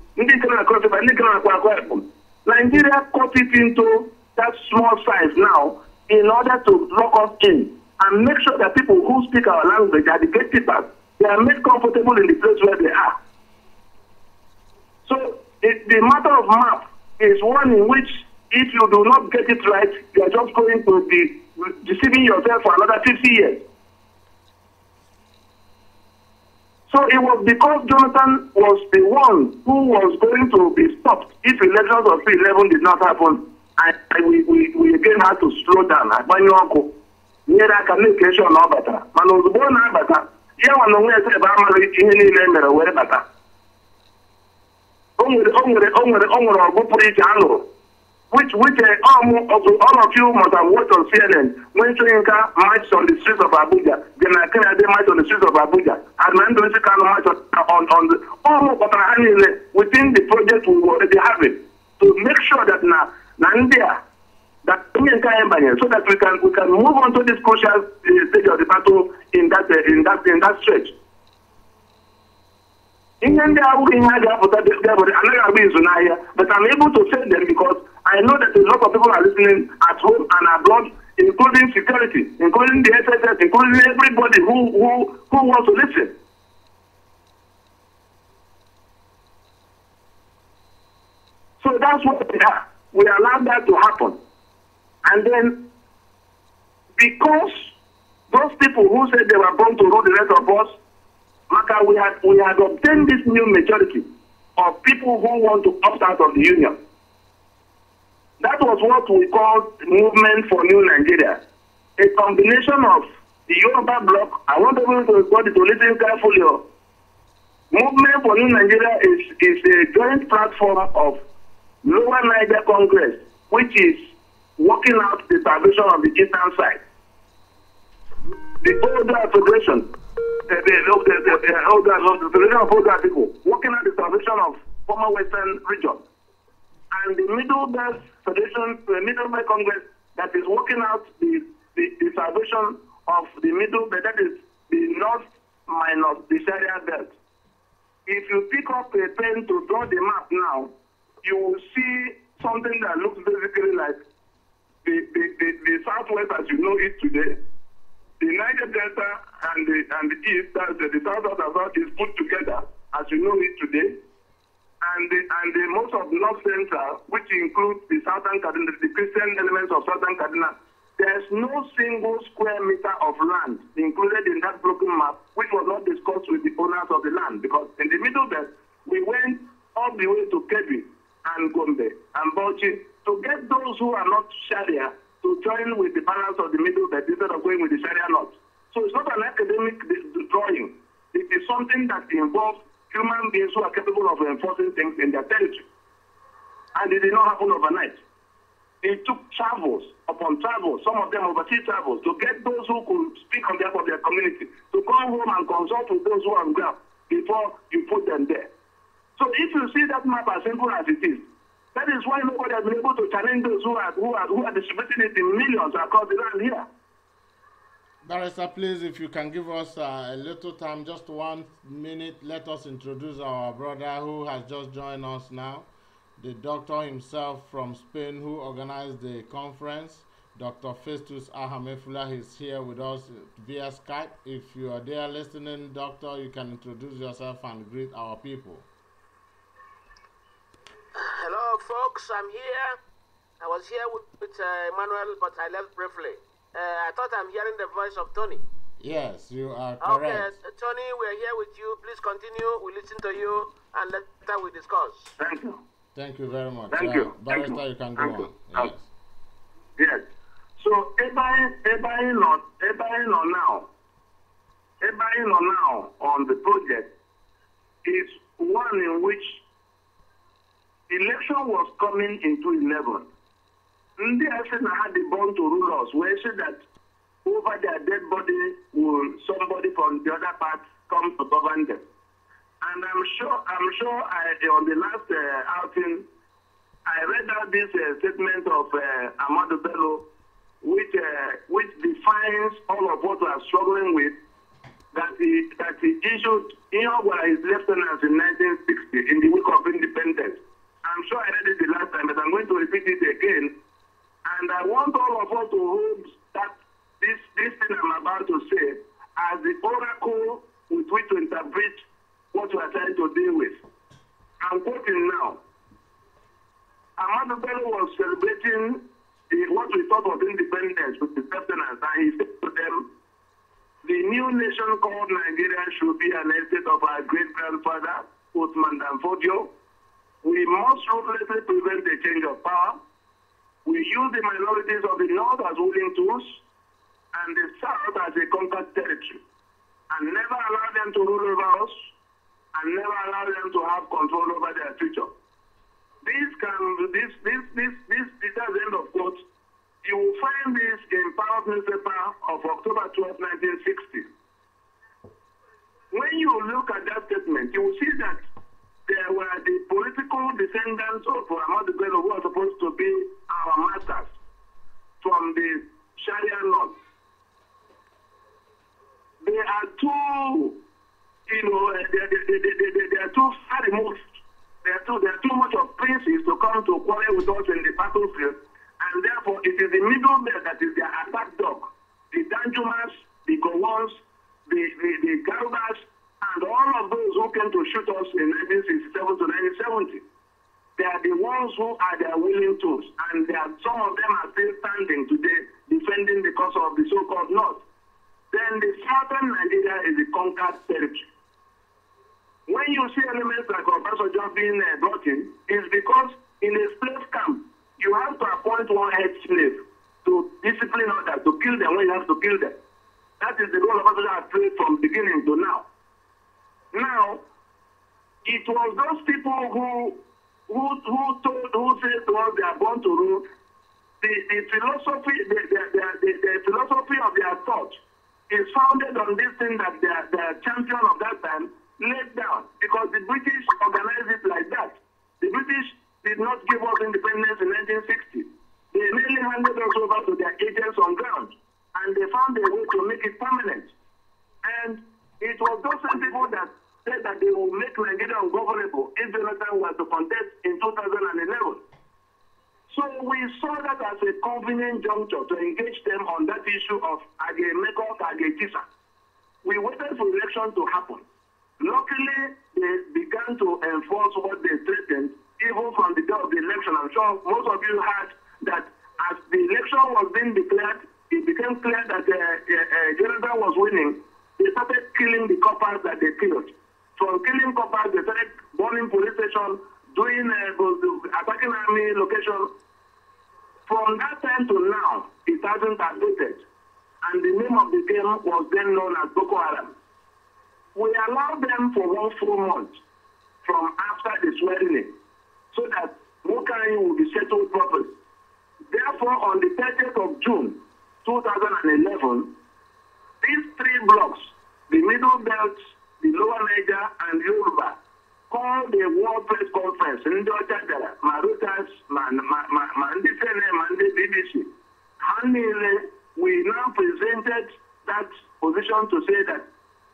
Speaker 2: Nigeria cut it into that small size now in order to lock us in and make sure that people who speak our language are the gatekeepers. They are made comfortable in the place where they are. So the matter of map is one in which if you do not get it right, you are just going to be deceiving yourself for another 50 years. So it was because Jonathan was the one who was going to be stopped if elections of 2011 did not happen, and we again had to slow down. Nyere communication na ọbata mana ozugbo na abata ya nwa n'onwe ese ebe amaghị ihe niile mere were bata o nwere ọgụ pụrụ iche a nụrụ which all of you must have watched on CNN when Soyinka marched on the streets of Abuja, General Kennedy marched on the streets of Abuja, and Nnadi marched on the within the project we were already having to make sure that Nandia that so that we can move on to this crucial stage of the battle in that stretch. But I'm able to say them because I know that a lot of people are listening at home and abroad, including security, including the SSS, including everybody who wants to listen. So that's what we are. We allowed that to happen. And then, because those people who said they were born to rule the rest of us, we had obtained this new majority of people who want to opt out of the union. That was what we called Movement for New Nigeria, a combination of the Yoruba bloc. I want everybody to listen carefully. Movement for New Nigeria is a joint platform of Lower Niger Congress, which is working out the salvation of the eastern side. The older federation, the federation of older people, working out the salvation of former western region. And the Middle Belt Federation, the Middle Belt Congress, that is working out the salvation of the Middle Belt, that is the North minus the Sharia Belt. If you pick up a pen to draw the map now, you will see something that looks basically like the Southwest as you know it today. The Niger Delta and the East, the South and South is put together as you know it today. And the most of North Central, which includes the Southern Kaduna, the Christian elements of Southern Kaduna, there's no single square meter of land included in that broken map, which was not discussed with the owners of the land. Because in the Middle Belt, we went all the way to Kebbi and Gombe and Bauchi to get those who are not Sharia to join with the balance of the Middle Belt instead of going with the Sharia North. So it's not an academic drawing. It is something that involves human beings who are capable of enforcing things in their territory. And it did not happen overnight. It took travels upon travels, some of them overseas travels, to get those who could speak on behalf of their community, to come home and consult with those who are on ground before you put them there. So if you see that map as simple as it is, that is why nobody has been able to challenge those who are distributing it in millions across the land here.
Speaker 1: Barrister, please, if you can give us a little time, just 1 minute, let us introduce our brother who has just joined us now, the doctor himself from Spain who organized the conference. Dr. Festus Ahamefula is here with us via Skype. If you are there listening, doctor, you can introduce yourself and greet our people.
Speaker 4: Hello, folks. I'm here. I was here with Emmanuel, but I left briefly. I thought I'm hearing the voice of Tony.
Speaker 1: Yes, you are correct.
Speaker 4: Okay, Tony, we're here with you. Please continue. We listen to you, and later we discuss.
Speaker 2: Thank you.
Speaker 1: Thank you very much.
Speaker 2: Thank you.
Speaker 1: Barrister, you can go on. Yes.
Speaker 2: Yes. So, everybody know now on the project is one in which election was coming into 11. Ndị Asị na had the born to rule us, we say that over their dead body will somebody from the other part come to govern them. And I'm sure on the last outing, I read out this statement of Ahmadu Bello, which defines all of what we are struggling with, that he issued in his lieutenants in 1960 in the week of independence. I'm sure I read it the last time, but I'm going to repeat it again. And I want all of us to hold that this thing I'm about to say as the oracle with which to interpret what we are trying to deal with. I'm quoting now. Ahmadu Bello was celebrating what we thought was independence with the lieutenants, and he said to them, the new nation called Nigeria should be an estate of our great-grandfather, Osman Danfodio. We must ruthlessly prevent a change of power. We use the minorities of the North as willing tools and the South as a conquered territory, and never allow them to rule over us, and never allow them to have control over their future. This is the end of quote. You will find this in Power newspaper of October 12, 1960. When you look at that statement, you will see that there were the political descendants of Ahmadu Bello who are supposed to be our masters from the Sharia law. They are too, they are too far removed. They are too much of princes to come to quarrel with us in the battlefield, and therefore it is the middle belt that is their attack dog. The Danjumas, the Gowons, the Garubas, and all of those who came to shoot us in 1967 to 1970. They are the ones who are their willing tools, and some of them are still standing today defending the cause of the so-called North. Then the southern Nigeria is the conquered territory. When you see elements like Obasanjo being brought in, it's because in a slave camp, you have to appoint one head slave to discipline others, to kill them when you have to kill them. That is the role Obasanjo has played from beginning to now. Now, it was those people who said to us they are born to rule. The philosophy of their thought is founded on this thing that the champion of that time laid down, because the British organized it like that. The British did not give us independence in 1960. They mainly handed us over to their agents on ground, and they found a way to make it permanent. And it was those same people that said that they will make Nigeria ungovernable if Jonathan was to contest in 2011. So we saw that as a convenient juncture to engage them on that issue of Agemeko Agetisa. We waited for election to happen. Luckily, they began to enforce what they threatened even from the day of the election. I'm sure most of you heard that as the election was being declared, it became clear that Jonathan was winning. They started killing the coppers that they killed. From killing coppers, they started burning police stations, doing attacking army location. From that time to now, it hasn't updated. And the name of the game was then known as Boko Haram. We allowed them for 1 full month from after the swearing in, so that Mokari will be settled properly. Therefore, on the 30th of June 2011, these 3 blocks, the Middle Belt, the Lower Niger, and Yoruba, called a World Press Conference in Dojadara, Marutas, Mandisene, BBC. We now presented that position to say that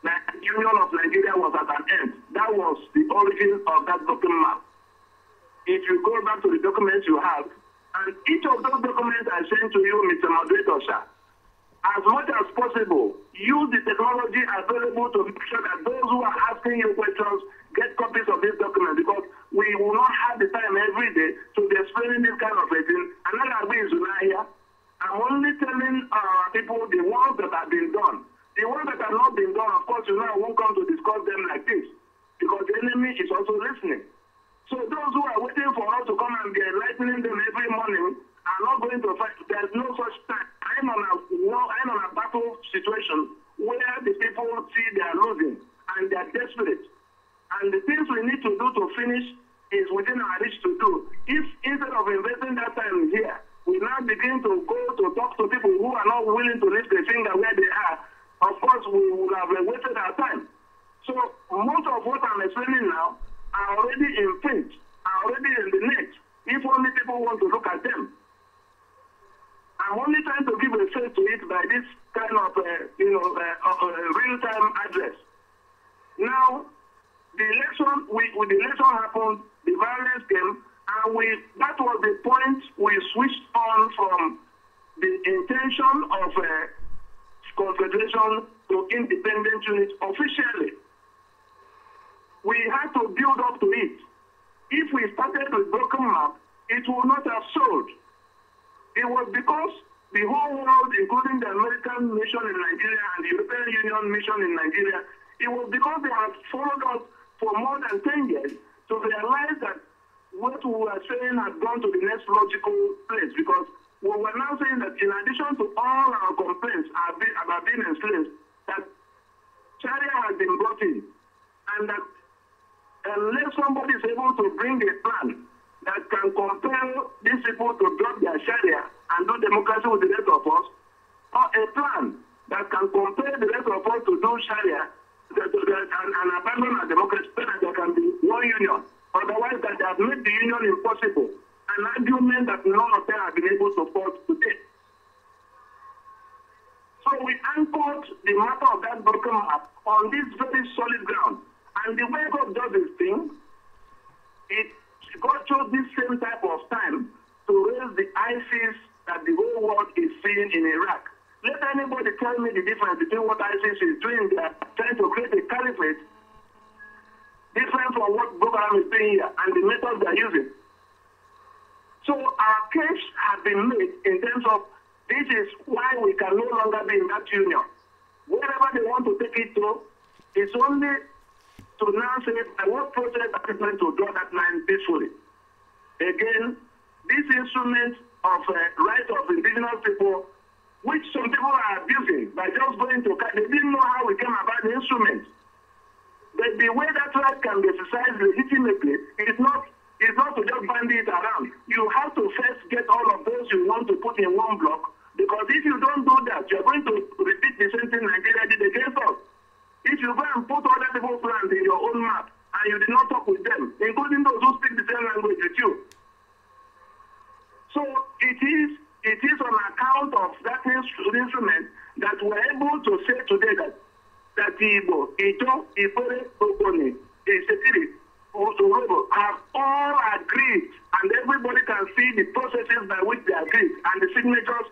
Speaker 2: the Union of Nigeria was at an end. That was the origin of that document. If you go back to the documents you have, and each of those documents I sent to you, Mr. Moderator, sir, as much as possible, use the technology available to make sure that those who are asking you questions get copies of this document, because we will not have the time every day to be explaining this kind of a thing. And that is here. I'm only telling people the ones that have been done. The ones that have not been done, of course, I won't come to discuss them like this, because the enemy is also listening. So those who are waiting for us to come and be enlightening them every morning are not going to fight. There's no such time. I'm on a battle situation where the people see they are losing and they are desperate. And the things we need to do to finish is within our reach to do. If instead of investing that time here, we now now begin to go to talk to people who are not willing to lift a finger where they are, of course, we would have wasted our time. So most of what I'm explaining now are already in print, are already in the net, if only people want to look at them. I'm only trying to give a face to it by this kind of, real-time address. Now, the election happened, the violence came, and that was the point we switched on from the intention of confederation to independent units officially. We had to build up to it. If we started with broken map, it would not have sold. It was because the whole world, including the American mission in Nigeria and the European Union mission in Nigeria, it was because they had followed us for more than 10 years to realize that what we were saying had gone to the next logical place, because we were now saying that in addition to all our complaints about being enslaved, that Sharia has been brought in, and that unless somebody is able to bring a plan that can compel these people to drop their Sharia and do democracy with the rest of us, or a plan that can compel the rest of us to do Sharia and abandon our democracy, so that there can be one union. Otherwise, that they have made the union impossible, an argument that none of them have been able to support today. So we anchored the matter of that broken map on this very solid ground. And the way God does this thing, God chose this same type of time to raise the ISIS that the whole world is seeing in Iraq. Let anybody tell me the difference between what ISIS is doing there, trying to create a caliphate, different from what Boko Haram is doing here and the methods they are using. So our case has been made in terms of this is why we can no longer be in that union. Wherever they want to take it to, it's only to now say by what process are we going to draw that line peacefully. Again, this instrument of right of indigenous people, which some people are abusing by just going to, they didn't know how we came about the instrument. But the way that right can be exercised legitimately is not to just bandy it around. You have to first get all of those you want to put in one block, because if you don't do that, you're going to repeat the same thing Nigeria did against us. If you go and put other people's plans in your own map and you did not talk with them, including those who speak the same language with you. So it is on account of that instrument that we're able to say today that Igbo, Ito, Ipore, Okone, Isekiri, Orobo have all agreed, and everybody can see the processes by which they agreed and the signatures.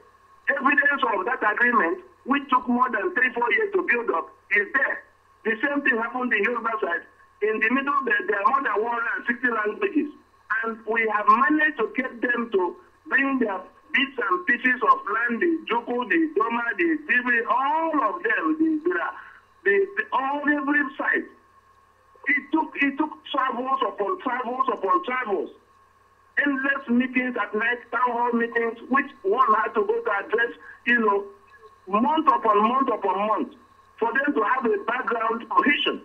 Speaker 2: Evidence of that agreement, which took more than 3-4 years to build up, is there. The same thing happened in Yoruba side. In the middle, there are more than 160 languages, and we have managed to get them to bring their bits and pieces of land, the Juku, the Doma, the Tibi, all of them, all every side. It took travels upon travels upon travels. Endless meetings at night, town hall meetings, which one had to go to address, month upon month upon month, for them to have a background cohesion.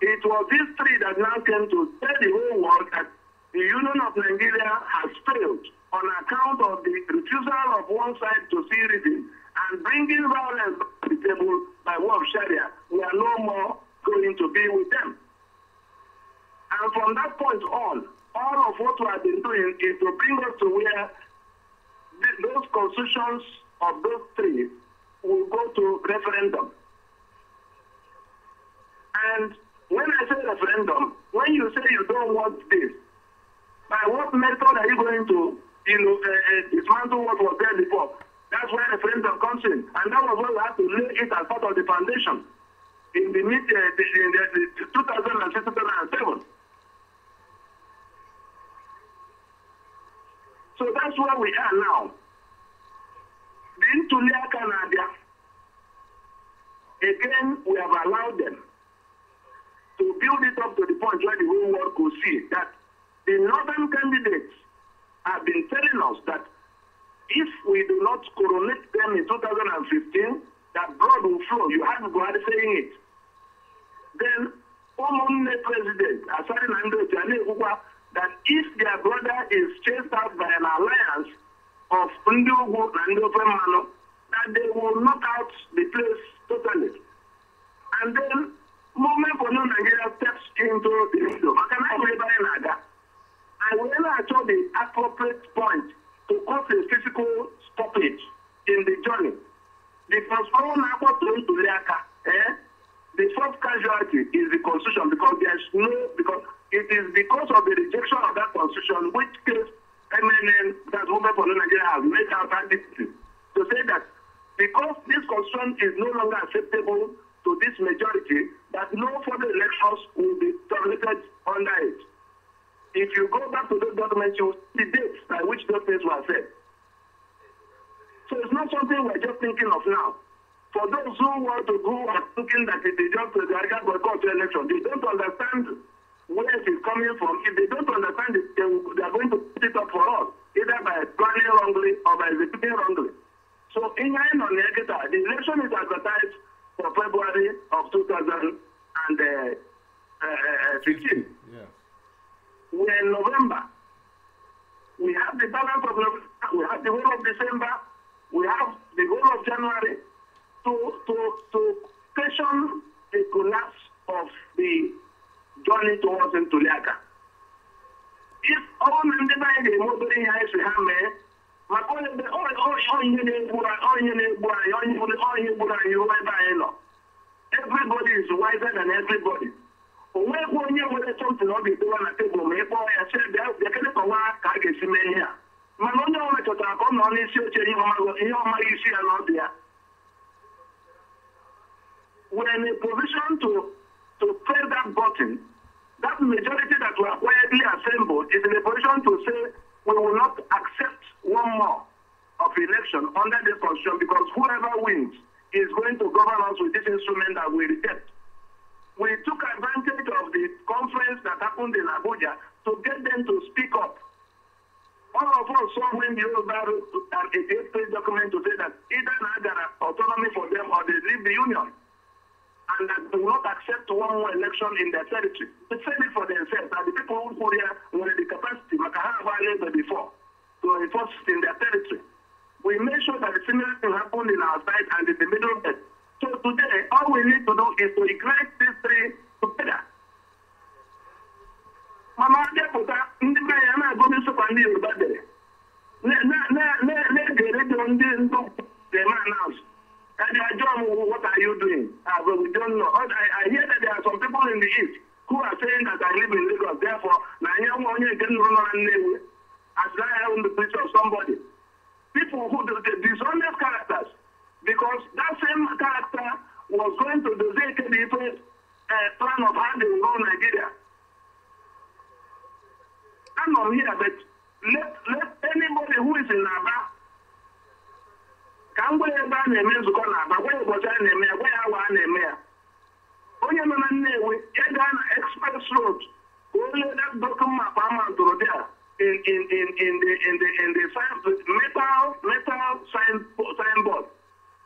Speaker 2: It was these three that now came to tell the whole world that the Union of Nigeria has failed on account of the refusal of one side to see reason and bringing violence to the table by way of Sharia. We are no more going to be with them. And from that point on, all of what we have been doing is to bring us to where those constitutions of those three will go to referendum. And when I say referendum, when you say you don't want this, by what method are you going to dismantle what was there before? That's where referendum comes in. And that was why we had to lay it as part of the foundation in the 2006-2007. So that's where we are now. The Nnadi, again, we have allowed them to build it up to the point where the whole world could see that the northern candidates have been telling us that if we do not coronate them in 2015, that blood will flow. You have to go ahead saying it. Then, President, Asari Nando, that if their brother is chased out by an alliance of Ndiogo and Ndofemano that they will knock out the place totally. And then, moment for no Nigeria steps into the window. I will not show the appropriate point to cause a physical stoppage in the journey. Because all Nako to Leaka, the first casualty is the constitution because because it is because of the rejection of that constitution which case MNN, that Movement for Nigeria, has made out to say that because this constitution is no longer acceptable to this majority, that no further elections will be tolerated under it. If you go back to those documents, you will see the dates by which those things were said. So it's not something we're just thinking of now. For those who want to go and thinking that it is just a direct boycott to election, they don't understand where it is coming from. If they don't understand it, they are going to put it up for us, either by planning wrongly or by executing wrongly. So in the election is advertised for February of 2015.
Speaker 1: Yeah.
Speaker 2: We're in November. We have the balance of November, we have the whole of December, we have the whole of January to question the collapse of the journey towards Ntuliaka. If all Mandela is motoring high to Hame, everybody is wiser than everybody. When you want something on the door and table, maybe I said they can't go out, I guess, here. Manono, I thought I come on this year, you see another there. We're in a position to press that button. That majority that we are quietly assembled is in a position to say we will not accept one more of election under this constitution because whoever wins is going to govern us with this instrument that we reject. We took advantage of the conference that happened in Abuja to get them to speak up. All of us saw when the old an 88-page document to say that either there are autonomy for them or they leave the union. And that they will not accept one more election in their territory. They said it for themselves. And the people who were the capacity, like I have violated before, to enforce it in their territory. We made sure that the similar thing happened in our side and in the middle belt. So today, all we need to do is to ignite these three together. Mama, I'm going to support you, but the what are you doing? But we don't know. I hear that there are some people in the East who are saying that I live in Lagos. Therefore, as I am the place of somebody. People who do the dishonest characters, because that same character was going to the different plan of how they will run Nigeria. I'm not here, but let anybody who is in Aba can go ebe a na-eme nzukọ na Aba, gwa ụbọchị a na-eme ya, gwa ya awa a na-eme ya. Onye nọ na Nnewi, ya gaa na express road, only that broken map amount there in the metal signboard,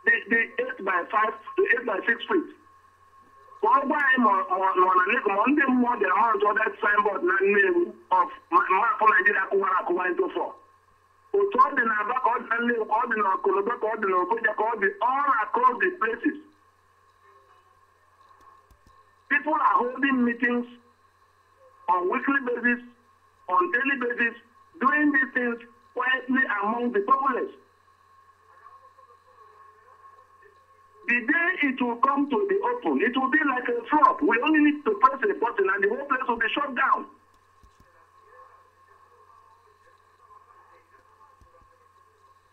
Speaker 2: the 8 by 5 to 8 by 6 feet. One time on the more the amount of that signboard of map of Nigeria Kuwara into 4. All across the places. People are holding meetings on weekly basis, on daily basis, doing these things quietly among the populace. The day it will come to the open, it will be like a flop. We only need to press a button and the whole place will be shut down.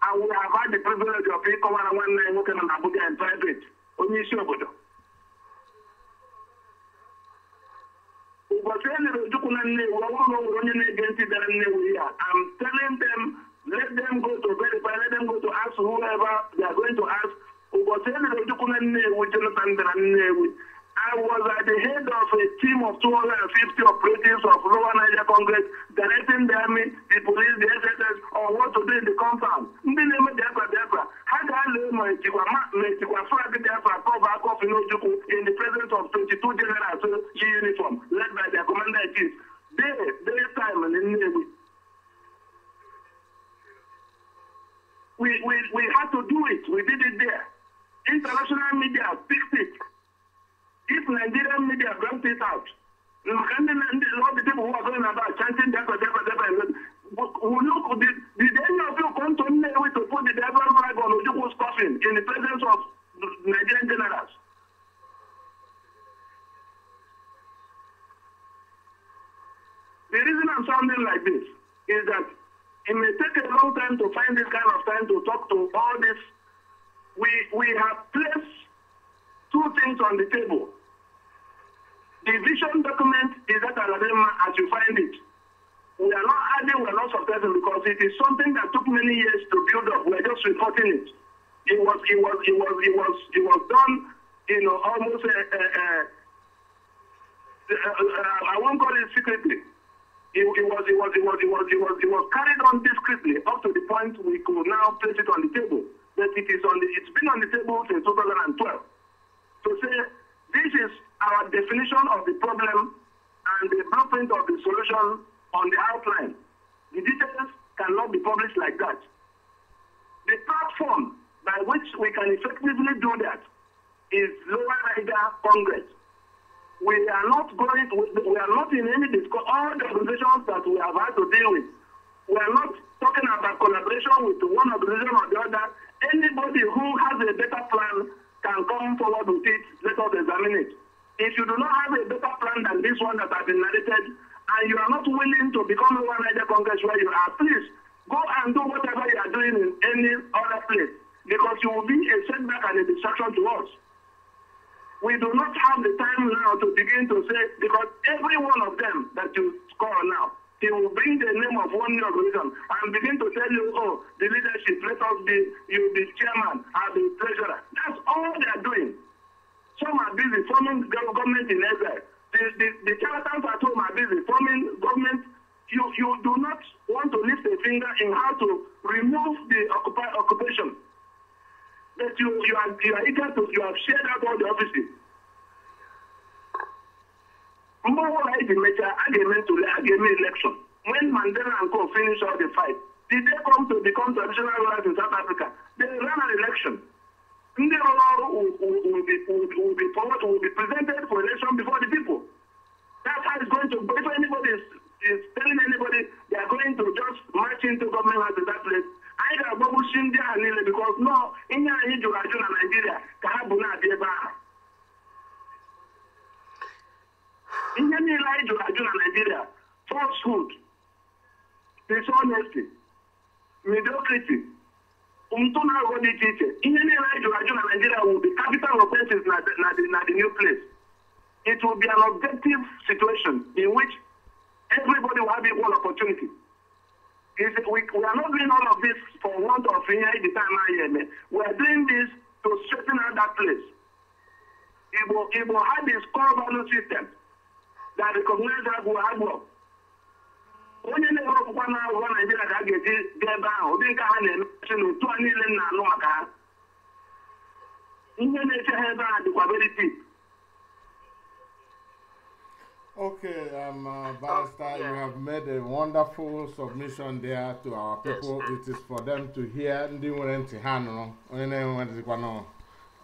Speaker 2: And we have had the privilege of being one night working on Abuja in private. Only issue about it. I'm telling them, let them go to verify, let them go to ask whoever they are going to ask. I was at the head of a team of 250 operatives of Lower Niger Congress, directing the army, the police, the SSS, on what to do in the compound. In the presence of 22 generals in uniform, led by their commander-in-chief. Daytime and in Navy. international media picked it, if Nigerian media brought it out, all the people who are going about chanting Biafra, did any of you come to Nnewi to put the Biafra flag on Ojukwu's coffin in the presence of Nigerian generals? The reason I'm sounding like this is that it may take a long time to find this kind of time to talk to all this. We have placed two things on the table. The vision document is that Alabama as you find it. We are not adding, we are not subtracting because it is something that took many years to build up. We are just reporting it. It was done, almost I won't call it secretly. It was carried on discreetly up to the point we could now place it on the table. But it's been on the table since 2012. To say this is our definition of the problem and the blueprint of the solution on the outline. The details cannot be published like that. The platform by which we can effectively do that is Lower Niger Congress. We are not in any discussion. All the organizations that we have had to deal with, we are not talking about collaboration with one organization or the other. Anybody who has a better plan can come forward with it. Let us examine it. If you do not have a better plan than this one that has been narrated, and you are not willing to become Lower Niger Congress where you are, please go and do whatever you are doing in any other place, because you will be a setback and a distraction to us. We do not have the time now to begin to say, because every one of them that you score now, he will bring the name of one new organization and begin to tell you, oh, the leadership, let us be, you be chairman, I'll be treasurer. That's all they are doing. Some are busy forming government in exile. The charlatans at home are busy forming government. You do not want to lift a finger in how to remove the occupation. That you are eager to, you have shared out all the offices. Election. When Mandela and co finish all the fight, did they come to become traditional rulers in South Africa? They ran an election. Ndị will be presented for election before the people. That's how it's going to go. If anybody is telling anybody they are going to just march into government house in that place, I got to India and because no, India and Nigeria Kahabuna Biafra. India and Nigeria, falsehood, dishonesty, mediocrity. Nigeria will be capital offenses na the new place. It will be an objective situation in which everybody will have equal opportunity. We are not doing all of this for want of the time. We are doing this to straighten out that place. It will have this core value system that recognizes that we hard work. Onye na-ewepụkwa na ụwa Nigeria ka a ga-eji dị ebe ahụ ụdị nke ha na-emechi n'otu a niile na-anụ maka ha. Ihe na-eche ha ebe a dịkwa very deep.
Speaker 1: Okay, Barrister, you have made a wonderful submission there to our people. Yes, it is for them to hear. Ndị nwere ntị ha nụrụ, onye na-enwe ntịkwa nụ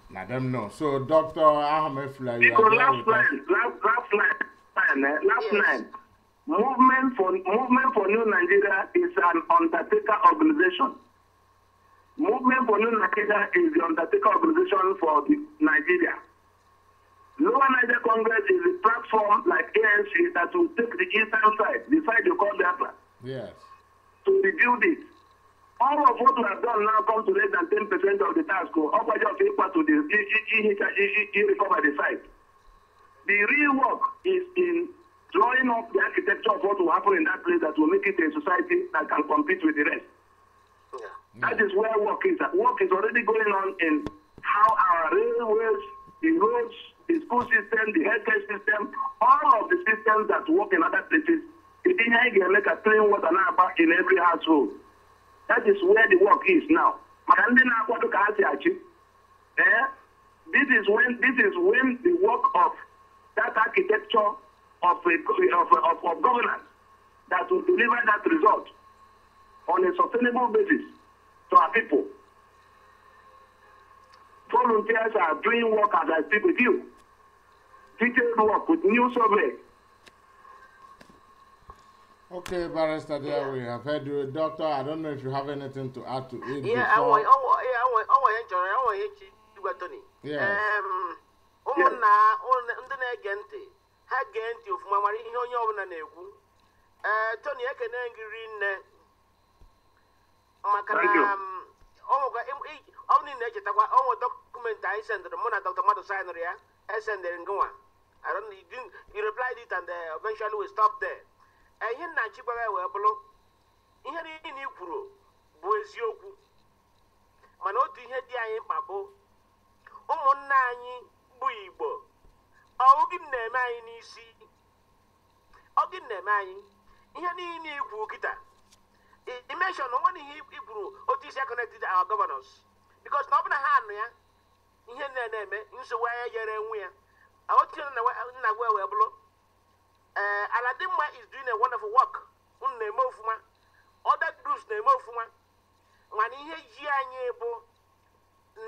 Speaker 1: na them know. So, Dr. Ahmed Fula, you are there with us.
Speaker 2: Last line. Movement for New Nigeria is an undertaker organization. Movement for New Nigeria is the undertaker organization for Nigeria. Lower Niger Congress is a platform like ANC that will take the eastern side, the side you call Biafra.
Speaker 1: Yes.
Speaker 2: To rebuild it. All of what we have done now comes to less than 10% of the task. Upward of equal to the recover the site. The real work is in drawing up the architecture of what will happen in that place that will make it a society that can compete with the rest. Yeah. That is where work is. Work is already going on in how our railways, the roads, the school system, the healthcare system, all of the systems that work in other places, it can make a clean water in every household. That is where the work is now. This is when the work of that architecture of governance that will deliver that result on a sustainable basis to our people. For volunteers are doing work as I speak with you. Detailed work with new survey.
Speaker 1: Okay, Barrister, there we have heard you. Doctor, I don't know if you have anything to add to it.
Speaker 4: Yeah,
Speaker 1: before...
Speaker 4: Yes. Tony, I can angry only nature document I sent the Mona Dr. Mato Signeria, I send there and go on. I don't you replied it and eventually we stopped there. And here Nachiba were below. Here in Ukuru, Boesioku. Manoti had the iron pabo. Omonani Buibo. Ogin Nemai see. Ogin Nemai. Here in Ukita. He mentioned no one Hebrew or this connected to our governors. Because not in a hand, yeah. In here, in so way, you're in where. I want to know where we're below. Aladima is doing a wonderful work. Other groups, they move from one. When he hears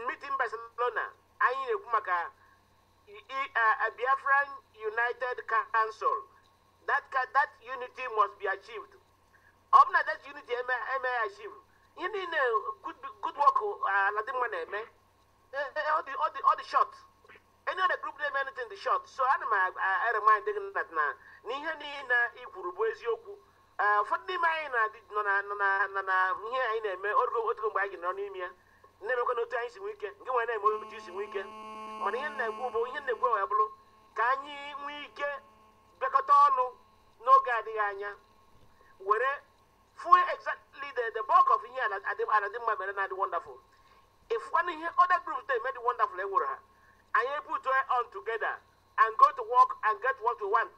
Speaker 4: meeting Barcelona, I need a Biafran United Council. That unity must be achieved. Obna that unity may achieve. You need good work. Aladima name. All the shots. Any other group name anything the shot. So I remind that now. Niha na ikuru boezioku. For the mine na here in a me or go back in Ronimia. Never going to times in weekend. Go on a movie weekend. Money in the go in the go ablo. Can ye weekend? Becatono, no guardiania. Where for exactly the bulk of here and I didn't my wonderful. If one here other groups they made wonderful, and you put it on together and go to work and get what we want.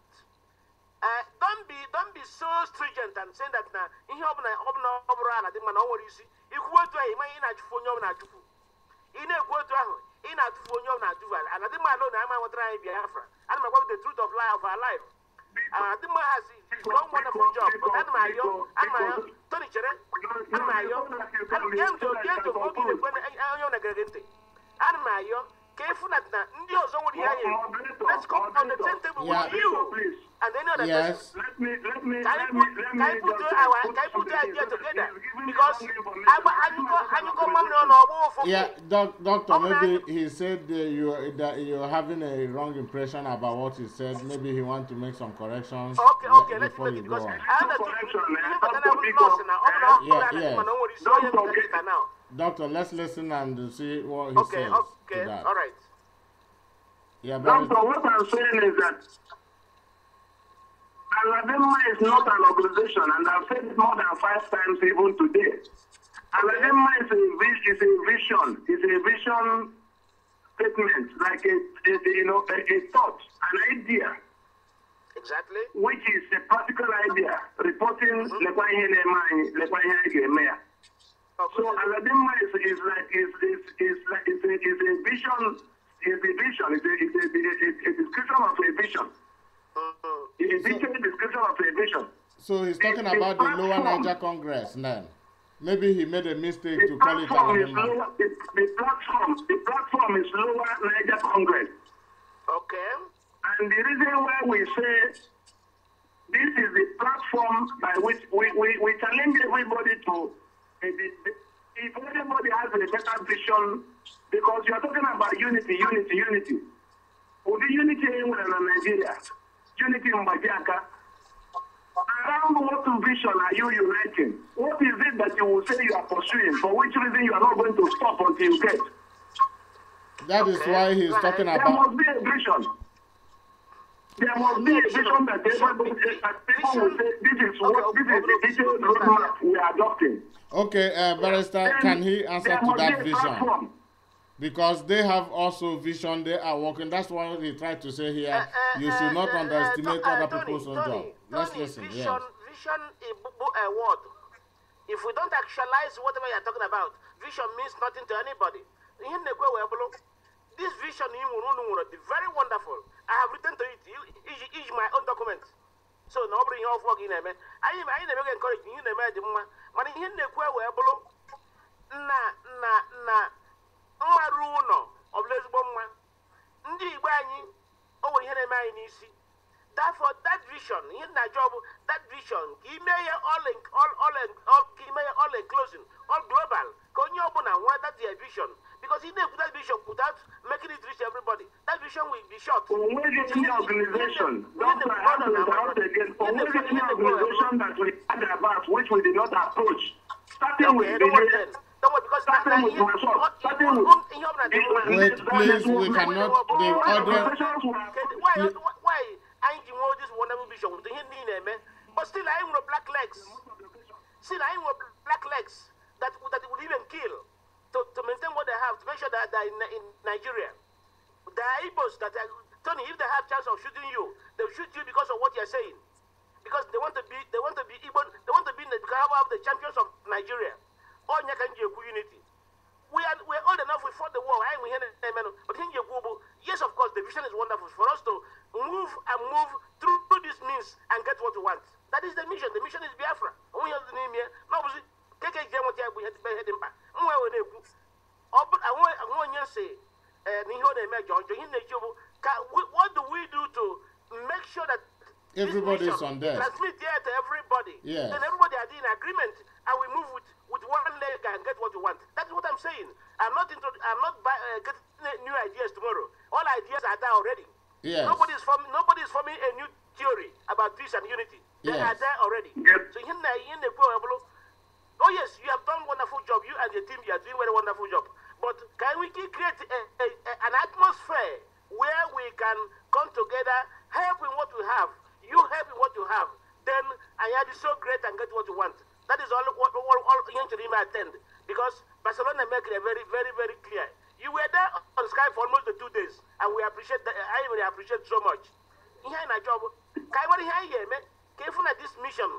Speaker 4: Don't be so stringent and say that now. In here, I think man, what you see. If you go to a man in a phone, you're not true. In a go to in a phone, you're not true. And I think my Lord, I'm going to try Biafra. And I'm going to the truth of life of our life. I think my has one wonderful job. But that's my young, and my Tony Chere, and my young, and game to go to the and my young. Careful that Indians over here. Let's come on the same table with you. And then other
Speaker 1: yes.
Speaker 2: Let me
Speaker 4: can I put the idea together? Because
Speaker 1: yeah, doctor, maybe he said that you're having a wrong impression about what he said. Maybe he wants to make some corrections.
Speaker 4: Okay, let's make it because
Speaker 1: Doctor, let's listen and see what he says.
Speaker 4: Okay, all right.
Speaker 1: Yeah,
Speaker 2: Doctor, what I'm saying is that Aladema is not an organization, and I've said it more than 5 times even today. Aladema is a vision. It's a vision statement, like a thought, an idea.
Speaker 4: Exactly.
Speaker 2: Which is a practical idea, reporting So Aladema is a vision. It's a description of a vision. It's a description of a vision.
Speaker 1: So he's talking about the Lower Niger Congress then. Maybe he made a mistake to call it Aladema.
Speaker 2: The platform is Lower Niger Congress.
Speaker 4: Okay.
Speaker 2: And the reason why we say this is the platform by which we challenge everybody to, if everybody has a better vision, because you are talking about unity. With the unity in Nigeria, unity in Biafra, around what vision are you uniting? What is it that you will say you are pursuing? For which reason you are not going to stop until you get?
Speaker 1: That is why he's talking about.
Speaker 2: There must be a vision. There must be a vision that everybody people will say this is the detailed roadmap we are adopting.
Speaker 1: Okay, Barrister, can he answer to that vision? Because they have also vision, they are working. That's what he tried to say here. You should not underestimate other people's own job. Let's listen.
Speaker 4: Vision is a word. If we don't actualize whatever you're talking about, vision means nothing to anybody. This vision is very wonderful. I have written to it. It's my own document. So nobody off working there, man. I never encourage you to make the money in the Maruno. here my nisi. Therefore, that vision, in that job, that vision, he may all enclosing, all global. Can you open and want that their vision? Because he never put that vision without making it reach everybody. That vision will be short.
Speaker 2: For any organization, Dr. Again, for any organization that we had about which we did not approach, starting with
Speaker 1: Wait, please, we cannot. The order.
Speaker 4: Why? I ain't know this wonderful vision with the Hindi, but still I ain't black legs. Still I ain't black legs that would even kill to maintain what they have, to make sure that they're in Nigeria. The Igbos that are, Tony, if they have chance of shooting you, they'll shoot you because of what you're saying. Because they want to be Igbo, they want to be the champions of Nigeria. All Nyakanji unity. We're old enough, we fought the war, but yes, of course, the vision is wonderful for us to move through these means and get what we want. That is the mission. The mission is Biafra. We have the name here. No, take a jam what we had to pay him back. I want to say, what do we do to make sure that
Speaker 1: everybody is on there?
Speaker 4: Transmit here to everybody.
Speaker 1: Yeah.
Speaker 4: Then everybody are in agreement, and we move with one leg and get what we want. That's what I'm saying. I'm not getting new ideas tomorrow. All ideas are there already.
Speaker 1: Yes.
Speaker 4: Nobody is forming a new theory about peace and unity. They are there already. So oh yes, you have done a wonderful job. You and your team, you are doing a very wonderful job. But can we create an atmosphere where we can come together, help in what we have, you help in what you have, then I am so great and get what you want. That is all young children attend. Because Barcelona make it very, very, very clear. You were there on Skype for almost 2 days, and we appreciate that. I really appreciate so much. Here in a job, this mission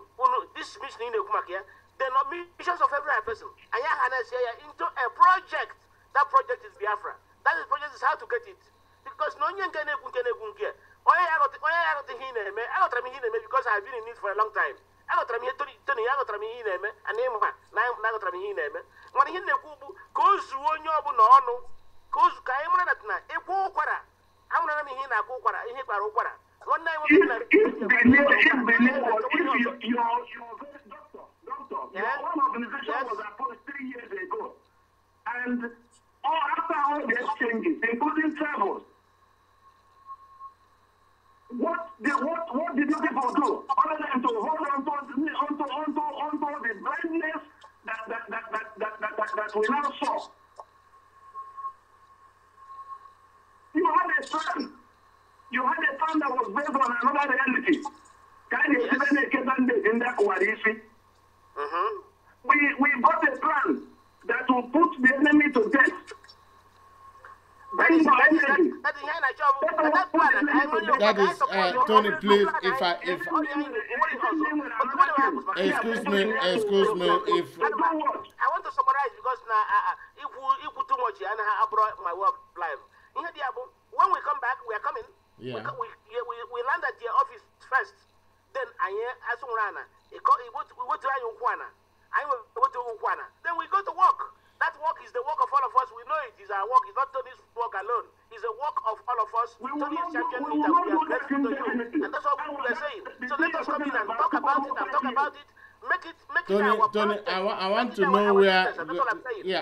Speaker 4: in the Kumakia, they're not missions of every person. And into a project. That project is Biafra. That project is how to get it. Because no one can because I've been in it for a long time. I got me Tony, I got me in and name got me in when he goes to one job no goes Kaimana, a Quara. I'm not in a Quara, in a Quara. One night, one organization was approached 3 years ago. And after all the exchanges, including travels, what did you people do other than to hold on to the blindness that we now saw? You had a plan. You had a plan that was based on another reality. We got a plan that will put the enemy to death.
Speaker 1: That is Tony, please, if excuse me, if
Speaker 4: I want to summarize because now if we put too much and I brought my work live. When we come back, we are coming.
Speaker 1: Yeah.
Speaker 4: We land at the office first. Then I as Rana. We go to Ayukwana. Then we go to work. That work is the work of all of us. We know it is our work. It's not Tony's work alone. It's a work of all of us. Tony is champion leader. We are grateful to you. And that's what we are saying. So let us come in and talk about it. Make it
Speaker 1: Tony, I want to know where.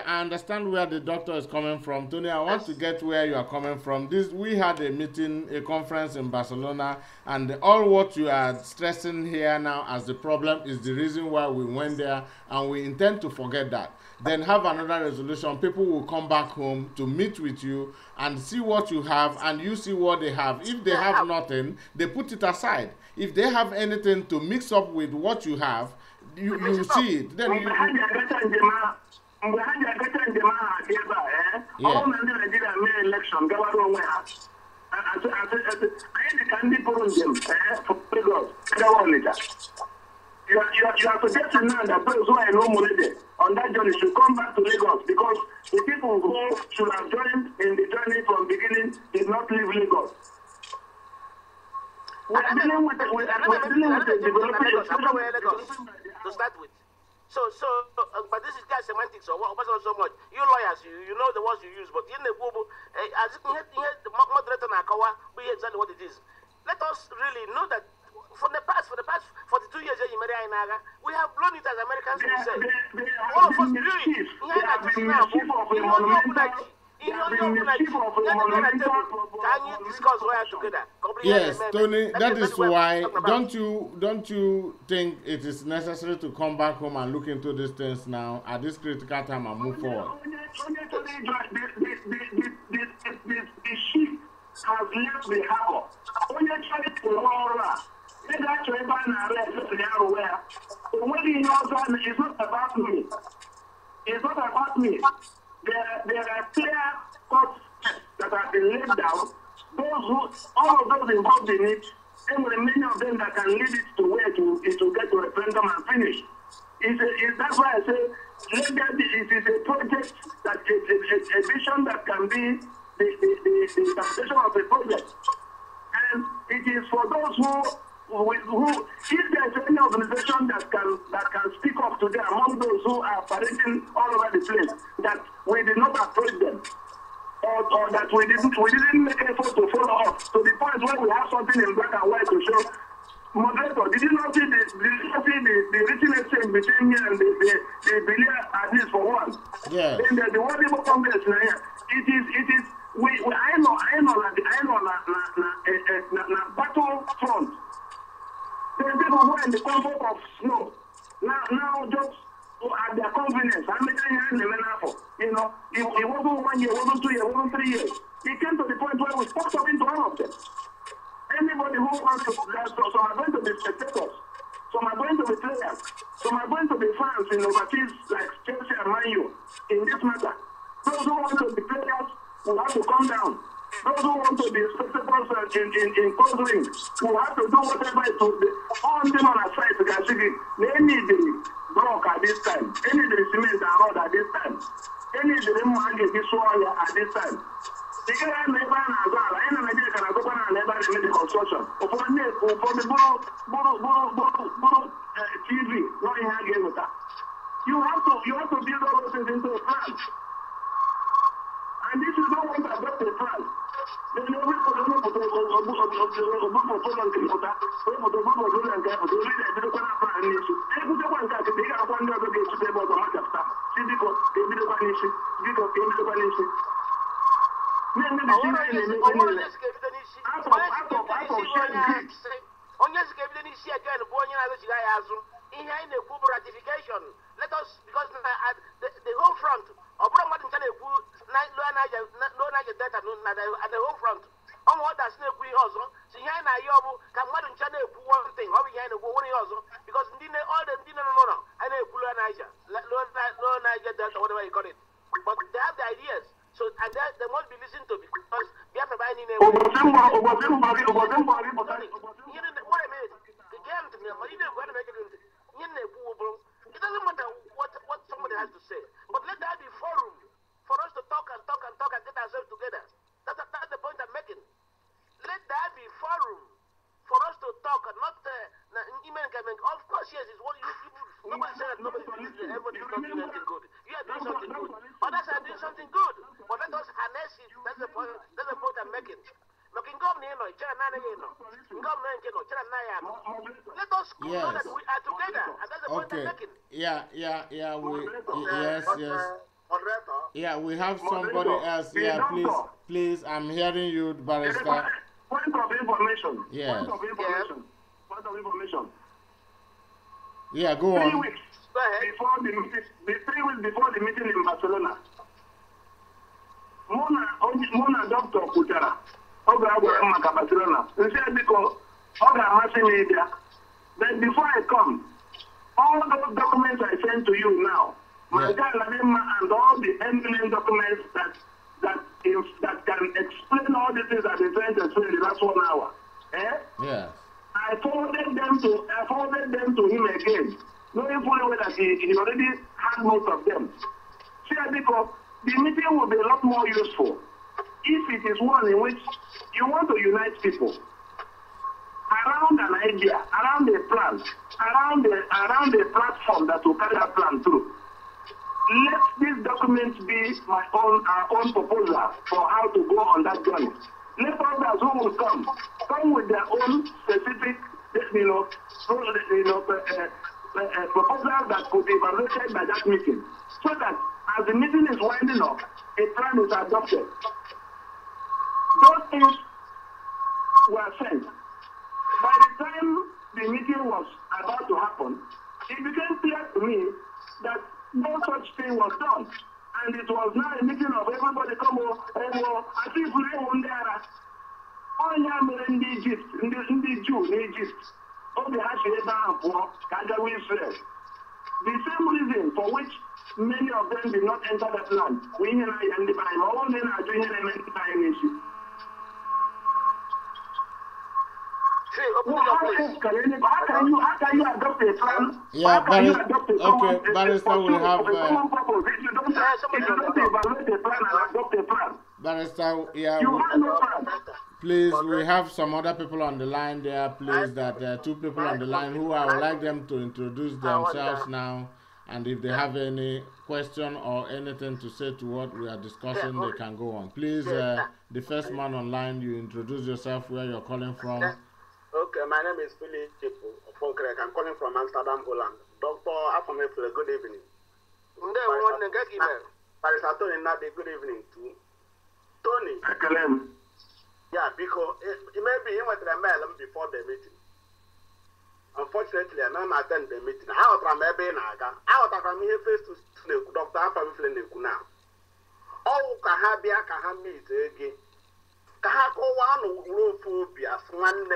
Speaker 1: I understand where the doctor is coming from. Tony, I want to get where you are coming from. We had a meeting, a conference in Barcelona, and all what you are stressing here now as the problem is the reason why we went there, and we intend to forget that. Then have another resolution. People will come back home to meet with you and see what you have, and you see what they have. If they have nothing, they put it aside. If they have anything to mix up with what you have, you see it. Then you.
Speaker 2: You are suggesting now that those who are in Omolede on that journey should come back to Lagos because the people who should have joined in the journey from beginning did not leave Lagos. We're dealing with the development
Speaker 4: to start with. But this is guys semantics or what so much. You lawyers, you know the words you use, but in the Google, as the moderator Nakawa, we exactly what it is. Let us really know that for the past 42 years, we have blown it as Americans will say. All of us do it. Can you discuss where together?
Speaker 1: Yes, Tony, that is why don't you think it is necessary to come back home and look into these things now at this critical time and move forward?
Speaker 2: The ship has left the harbor. When you try to it's not about me. It's not about me. There are clear cuts that have been laid down. All of those involved in it, and many of them that can lead it to where to get to referendum and finish. That's why I say it is a project that is a vision that can be the interpretation of a project. And it is for those who if there's any organization that can speak up today among those who are parading all over the place, that we did not approach them, or that we didn't make effort to follow up to the point where we have something in black and white to show. Moderator, did you not see the written exchange between me and the billionaire at least for one?
Speaker 1: Yeah.
Speaker 2: Then the World Labour Congress now, it is I know battle front. There are people who are in the comfort of snow. Now just at their convenience. I'm making it wasn't 1 year, it wasn't 2 years, it wasn't 3 years. It came to the point where we spoke something to all of them. Anybody who wants to, some are going to be spectators, some are going to be players, some are going to be fans in overseas like Chelsea and Man U in this matter. Those who want to be players will have to come down. Those who want to be spectators in close rings will have to do whatever it will be. All them on a side to get they need the block at this time. They need the cement and road at this time. They need the market this wire at this time. The guy never has all. I know Nigeria can go and never make the construction. For the TV, not in here with that. You have to build all those things into a plan. And this is not one that got a plan. Then everybody knows what ratification. Let us, because the home front, or at the home front, on what does no we also, see, I know can one channel one thing, or we also, because all the dinner, I know Niger, low Niger Delta, whatever you call it. But they have the ideas. So, and they must be listened to because Biafra by any name. What I mean, the game to me, but you don't want to make it. It doesn't matter what somebody has to say, but let that be forum for us to talk and get ourselves together. That's the point I'm making. Let that be forum for us to talk and not email coming. Of course, yes, it's what you nobody said that nobody believes that everybody is not doing anything good. You are doing something good. Others are doing something good. But let us harness it. That's the point I'm making. Let us know that we are together, and that's the point I'm making.
Speaker 1: Yeah, we have somebody else. Yeah, please, I'm hearing you, Barrister.
Speaker 2: Point of information.
Speaker 1: Yes.
Speaker 2: Point of information.
Speaker 1: Yeah, go on.
Speaker 2: 3 weeks before the meeting, 3 weeks before the meeting in Barcelona, Mona Dr. Kutara, Barcelona, instead because media. Then before I come, all those documents I sent to you now, and all the eminent documents that can explain all the things that they trying to explain in the last 1 hour.
Speaker 1: Yeah.
Speaker 2: I forwarded them to him again, knowing fully well that he already had most of them. See, because the meeting will be a lot more useful if it is one in which you want to unite people around an idea, around a plan, around a platform that will carry that plan through. Let this document be our own proposal for how to go on that journey. Let others who will come with their own specific, proposals that could be evaluated by that meeting, so that as the meeting is winding up, a plan is adopted. Those things were sent. By the time the meeting was about to happen, it became clear to me that no such thing was done. And it was now a meeting of everybody come over, as if we were there. Only in Egypt, in the Jew in Egypt, all the Hasheba and Israel. The same reason for which many of them did not enter that land. We and the Bible, all men are doing elementary issue. How can you adopt a plan?
Speaker 1: Yeah,
Speaker 2: okay,
Speaker 1: Barrister will have.
Speaker 2: If you don't evaluate a plan and adopt a plan,
Speaker 1: Barrister, yeah.
Speaker 2: You have no plan.
Speaker 1: Please, we have some other people on the line there. Please, that there are two people on the line who I would like them to introduce themselves now. And if they have any question or anything to say to what we are discussing, they can go on. Please, the first man online, you introduce yourself, where you're calling from.
Speaker 5: Okay, my name is Philip Fonkrek. I'm calling from Amsterdam, Holland. Dr. Afamefle, good evening. Barrister Tony Nnadi, good evening too. Tony. Yeah, because it may be in with the mail before the meeting. Unfortunately, I don't attend the meeting. I was from Naga. I was from here face to Dr. Afamefle now. Oh, Kahabia Kahamit again. Kahako one rope Biafran.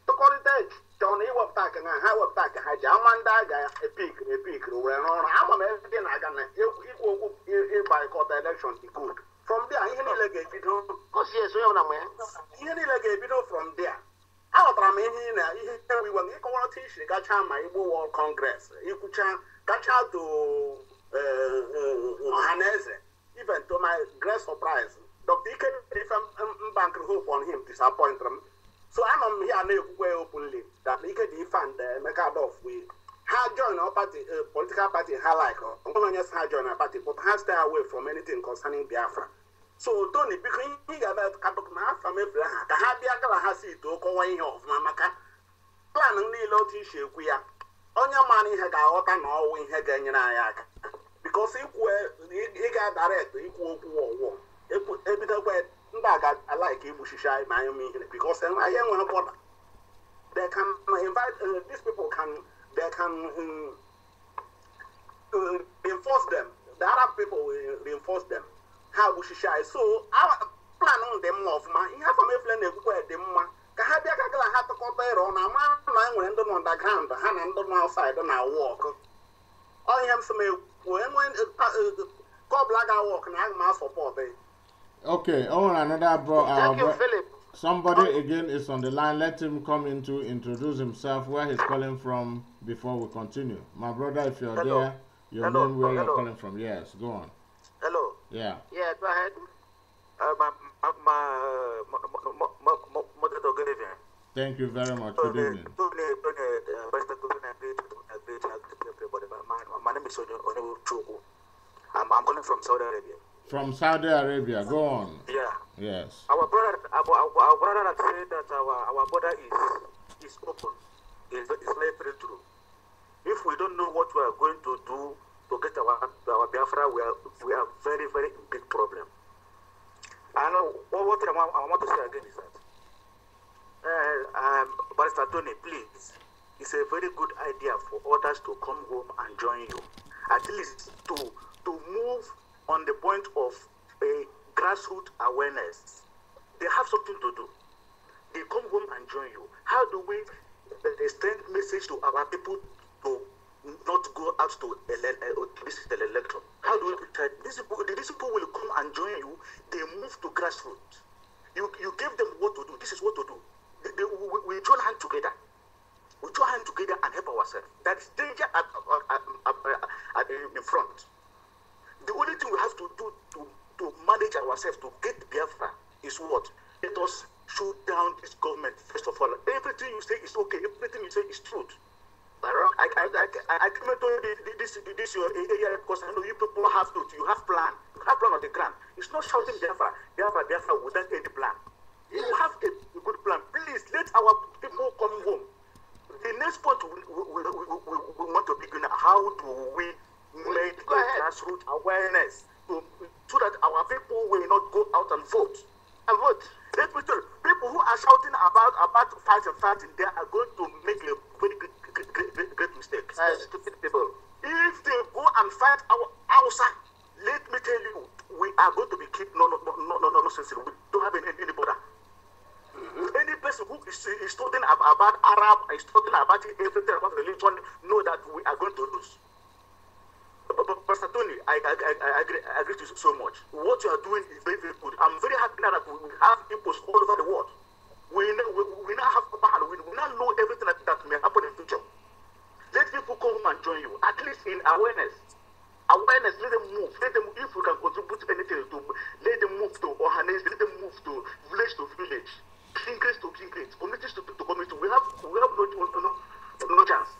Speaker 5: To call it that, Johnny was back and I have back. I Jamanda a peak, where I'm everything I can equal by court election. Good. From there, he like a video. Because yes, we have he like a video from there. Out of me, we were equal teach the Gacha, my World Congress. You could catch out to Hanese, even to my great surprise. Dr. Ike, if I'm bank hope on him, disappoint them. So I'm here way openly that we can defend the Mekadoff. We have joined our party, political party, like just have joined our party, but have stay away from anything concerning Biafra. So, Tony, because he got that Katukma from Abraham, Kahabia has it to go away of Mamaka. Planning the lot issue, we are on your money, had our can always have a because if he got direct, equal war. It put a bit of I like Ibushishai, Miami, because I am on a border. They can invite these people, they can reinforce them. The Arab people will reinforce them. How Bushishai. So, our plan on them of my, you have a friend where them. Kahabia had to compare on a man when on the ground, the hand and outside on our walk. I am some when call black I walk and I'm my support.
Speaker 1: Okay, another
Speaker 4: Thank you, Philip.
Speaker 1: Somebody again is on the line. Let him come in to introduce himself, where he's calling from, before we continue. My brother, if you're there, your name, where you're calling from. Yes, go on.
Speaker 5: Hello.
Speaker 1: Yeah.
Speaker 4: Yeah, go ahead.
Speaker 1: Thank you very much. Good evening.
Speaker 5: My name is Chuku. I'm calling from Saudi Arabia.
Speaker 1: From Saudi Arabia, go on.
Speaker 5: Yeah.
Speaker 1: Yes.
Speaker 5: Our brother had said that our border is open. It's very true. If we don't know what we are going to do to get our Biafra, we are very, very big problem. And what I want to say again is that, Barrister Tony, please, it's a very good idea for others to come home and join you. At least to move on the point of a grassroots awareness. They have something to do. They come home and join you. How do we send message to our people to not go out to visit the electron? How do we try? These people will come and join you. They move to grassroots. You give them what to do. This is what to do. We join hands together. We join hands together and help ourselves. There is danger in front. The only thing we have to do to manage ourselves, to get Biafra, is what? Let us shoot down this government, first of all. Everything you say is okay. Everything you say is truth. I came to this your area because I know you people have truth. You have plan. You have plan on the ground. It's not shouting Biafra without any plan. You have a good plan. Please let our people come home. The next point we want to begin. How do we make grassroots awareness so that our people will not go out and vote? Let me tell you, people who are shouting about fighting, they are going to make a very great mistake. Stupid people. If they go and fight outside, let me tell you, we are going to be kept nonsense. We don't have any border. Any person who is studying about Arab, is studying about everything about religion, know that we are going to lose. But Pastor Tony, I agree to you so much. What you are doing is very, very good. I'm very happy now that we have people all over the world. We now have power. We now know everything that may happen in the future. Let people come and join you, at least in awareness. Awareness, let them move. Let them, if we can contribute anything to, let them move to Ohanes, let them move to village, Kingres to Kingres, communities to community. We have no chance.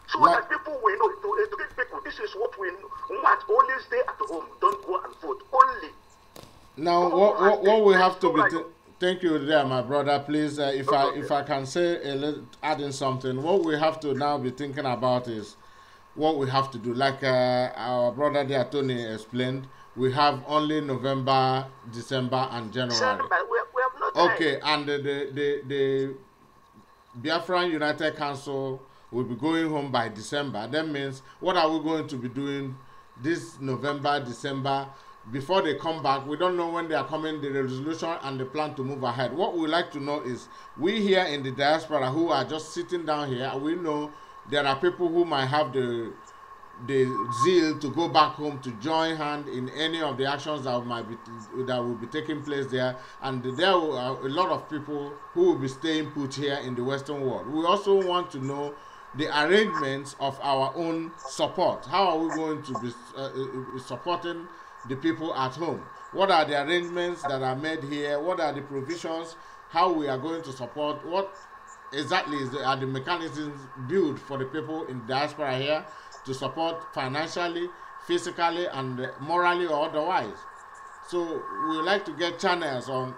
Speaker 5: So that people will know, to educate people, this is what we want. Only stay at home, don't go and vote. Only.
Speaker 1: Now, what we have to be... Thank you there, my brother. Please, if I can say add in something, what we have to now be thinking about is what we have to do. Like our brother there, Tony, explained, we have only November, December, and January.
Speaker 5: We have no time.
Speaker 1: Okay, and the Biafran United Council will be going home by December. That means, what are we going to be doing this November, December? Before they come back, we don't know when they are coming, the resolution and the plan to move ahead. What we like to know is, we here in the diaspora who are just sitting down here, we know there are people who might have the zeal to go back home to join hand in any of the actions that will be taking place there, and there are a lot of people who will be staying put here in the Western world. We also want to know the arrangements of our own support. How are we going to be supporting the people at home? What are the arrangements that are made here? What are the provisions? How we are going to support? What exactly are the mechanisms built for the people in diaspora here to support financially, physically, and morally or otherwise? So we like to get channels on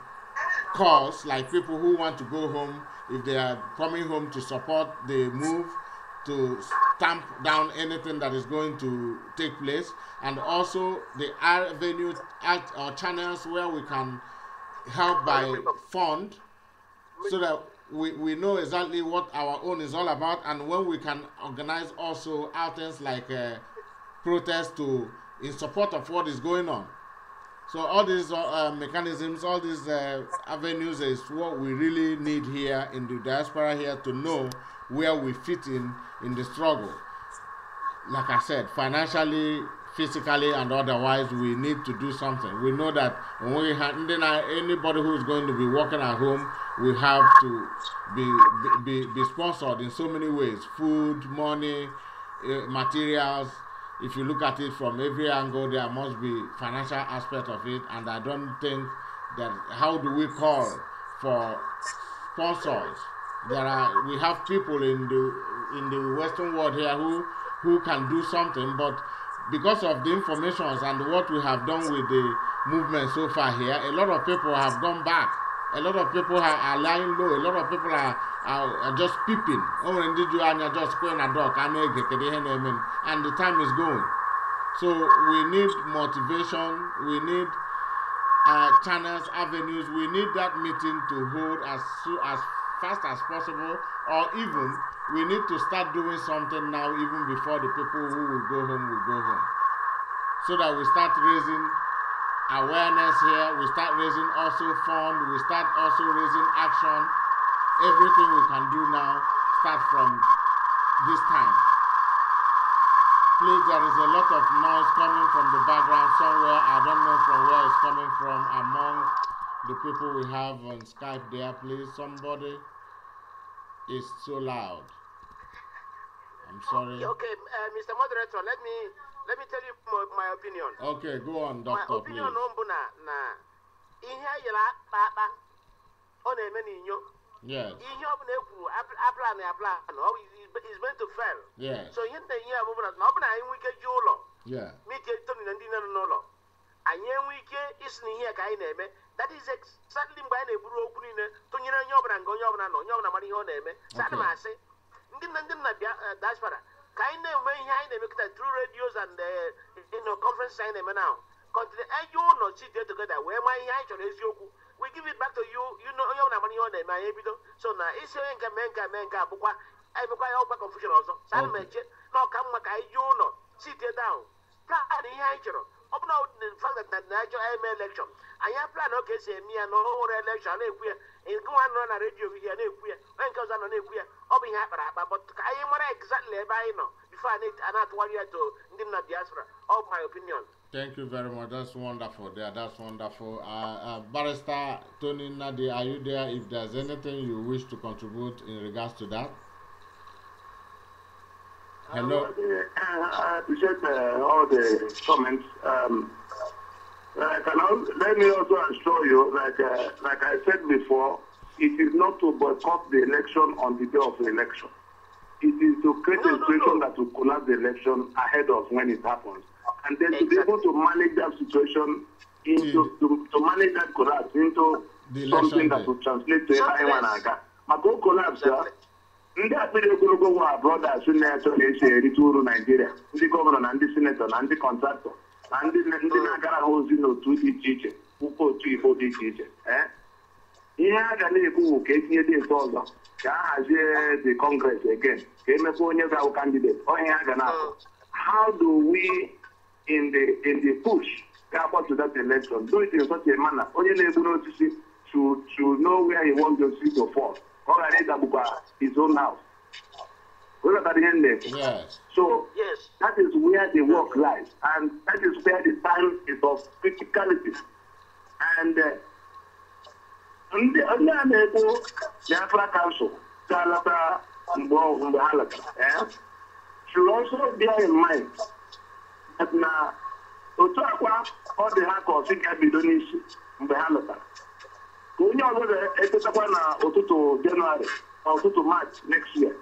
Speaker 1: calls, like people who want to go home, if they are coming home to support the move, to stamp down anything that is going to take place, and also the avenue or channels where we can help by fund, so that we know exactly what our own is all about, and when we can organize also outings like protests in support of what is going on. So all these mechanisms, all these avenues is what we really need here in the diaspora here, to know where we fit in the struggle. Like I said, financially, physically, and otherwise, we need to do something. We know that when we have anybody who is going to be working at home, we have to be sponsored in so many ways: food, money, materials. If you look at it from every angle, there must be financial aspect of it, and I don't think that, how do we call for sponsors? We have people in the Western world here who can do something, but because of the informations and what we have done with the movement so far here, a lot of people have gone back. A lot of people are lying low. A lot of people are just peeping. And the time is going. So we need motivation. We need channels, avenues. We need that meeting to hold as fast as possible, or even we need to start doing something now, even before the people who will go home, so that we start raising awareness here, we start raising also fund, we start also raising action. Everything we can do now start from this time. Please, there is a lot of noise coming from the background somewhere. I don't know from where it's coming from among the people we have on Skype there. Please, somebody is so loud. I'm sorry.
Speaker 4: Okay, Mr. Moderator, let me tell you my opinion.
Speaker 1: Okay, go on, Doctor.
Speaker 4: My opinion on na ihe yela papa on a many yo.
Speaker 1: Yes.
Speaker 4: In your plan is meant to fail.
Speaker 1: Yes.
Speaker 4: So you think you have over that. Now, I we get your law.
Speaker 1: Yeah.
Speaker 4: Me get Tony and Dina no law. anyị enwe ike isi na ihe ka anyị na-eme. That is exactly mgbe anyị na-eburu okwu niile tụnyere onye ọbụla nga onye ọbụla nọ onye ọbụla mara ihe ọ na-eme. Ana m asị ndị nna diaspora ka anyị na-eme ihe anyị na-emekọta through radios and conferences anyị na-eme now. Continue eju ụlọ sit together wee maa ihe anyị chọrọ eziokwu. We give it back to you. You know onye ọbụla mara ihe ọ na-eme anyị ebido. So na isi onye nke mee nke abụkwa emekwa ya ọgba confusion ọzọ. Sa ana m eche na ọka mma ka anyị ju ụlọ sit down plan ihe anyị chọrọ. Ọ bụ na the fact that na ajọ eme election anyị plan oge esi eme ya na ọhụrụ election na-ekwu ya nke nwa nọ na redio ihe na-ekwu ya onye nke ọzọ nọ na-ekwu ya ọ bụ ihe akpara akpa but ka anyị mara exactly ebe anyị nọ before anyị na-atụgharị ya to ndị nna diaspora. All my opinion.
Speaker 1: Thank you very much. That's wonderful. There, that's wonderful. Barrister Tony Nnadi, are you there? If there's anything you wish to contribute in regards to that. Hello.
Speaker 2: I appreciate all the comments. Let me also assure you, like I said before, it is not to boycott the election on the day of the election. It is to create a situation that will collapse the election ahead of when it happens. And then to be able to manage that situation, to manage that collapse into something that will translate to everyone. But go collapse, ndị akpịrị ogologo nwa brothers na-eche na-esi erite uru Nigeria, ndị gọvanọ na ndị sinetọ na ndị kọntraktọ na ndị na-agara ha ozi n'otu dị iche iche ụkọ otu Igbo dị iche iche. Ihe a ga na-ekwu ka etinye dị nso ọzọ ka a hazie the Congress again ka emekwa onye ga-awụ candidate onye a ga na-akụ. How do we in the push ga to that election do it in such a manner onye na-egbu n'osisi to know where he wants the seat to fall? His own house.
Speaker 1: Yes.
Speaker 2: So that is where the work lies, and that is where the time is of criticality. And the Biafra Council should also bear in mind that now all the hackers can be done. Onye ọzọ etetakwa na ụtụtụ January or ụtụtụ March next year.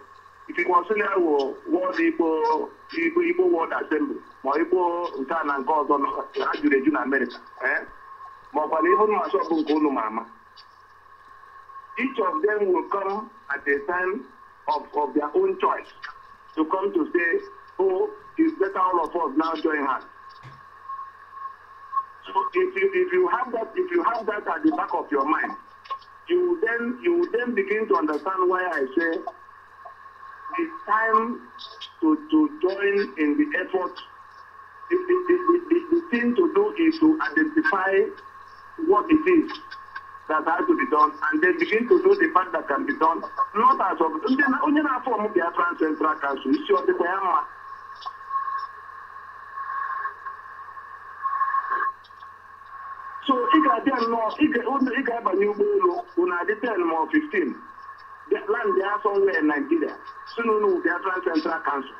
Speaker 2: If you consider World Igbo World Assembly ma Igbo nke a na nke ọzọ ha juru eju na America, ma ọkwa na ihu mmasị ọbụ nke unu ma ama. Each of them will come at a time of their own choice to come to say, oh, it's better all of us now join hands. So if you have that at the back of your mind, you then begin to understand why I say it's time to join in the effort. The thing to do is to identify what it is that has to be done, and then begin to do the part that can be done. Not as of only na form Biafran Central Council. It's your the so ị ga-abanye ụgbọelu una adị 10 ma 15 land ya somewhere in Nigeria soon unu Biafran Central Council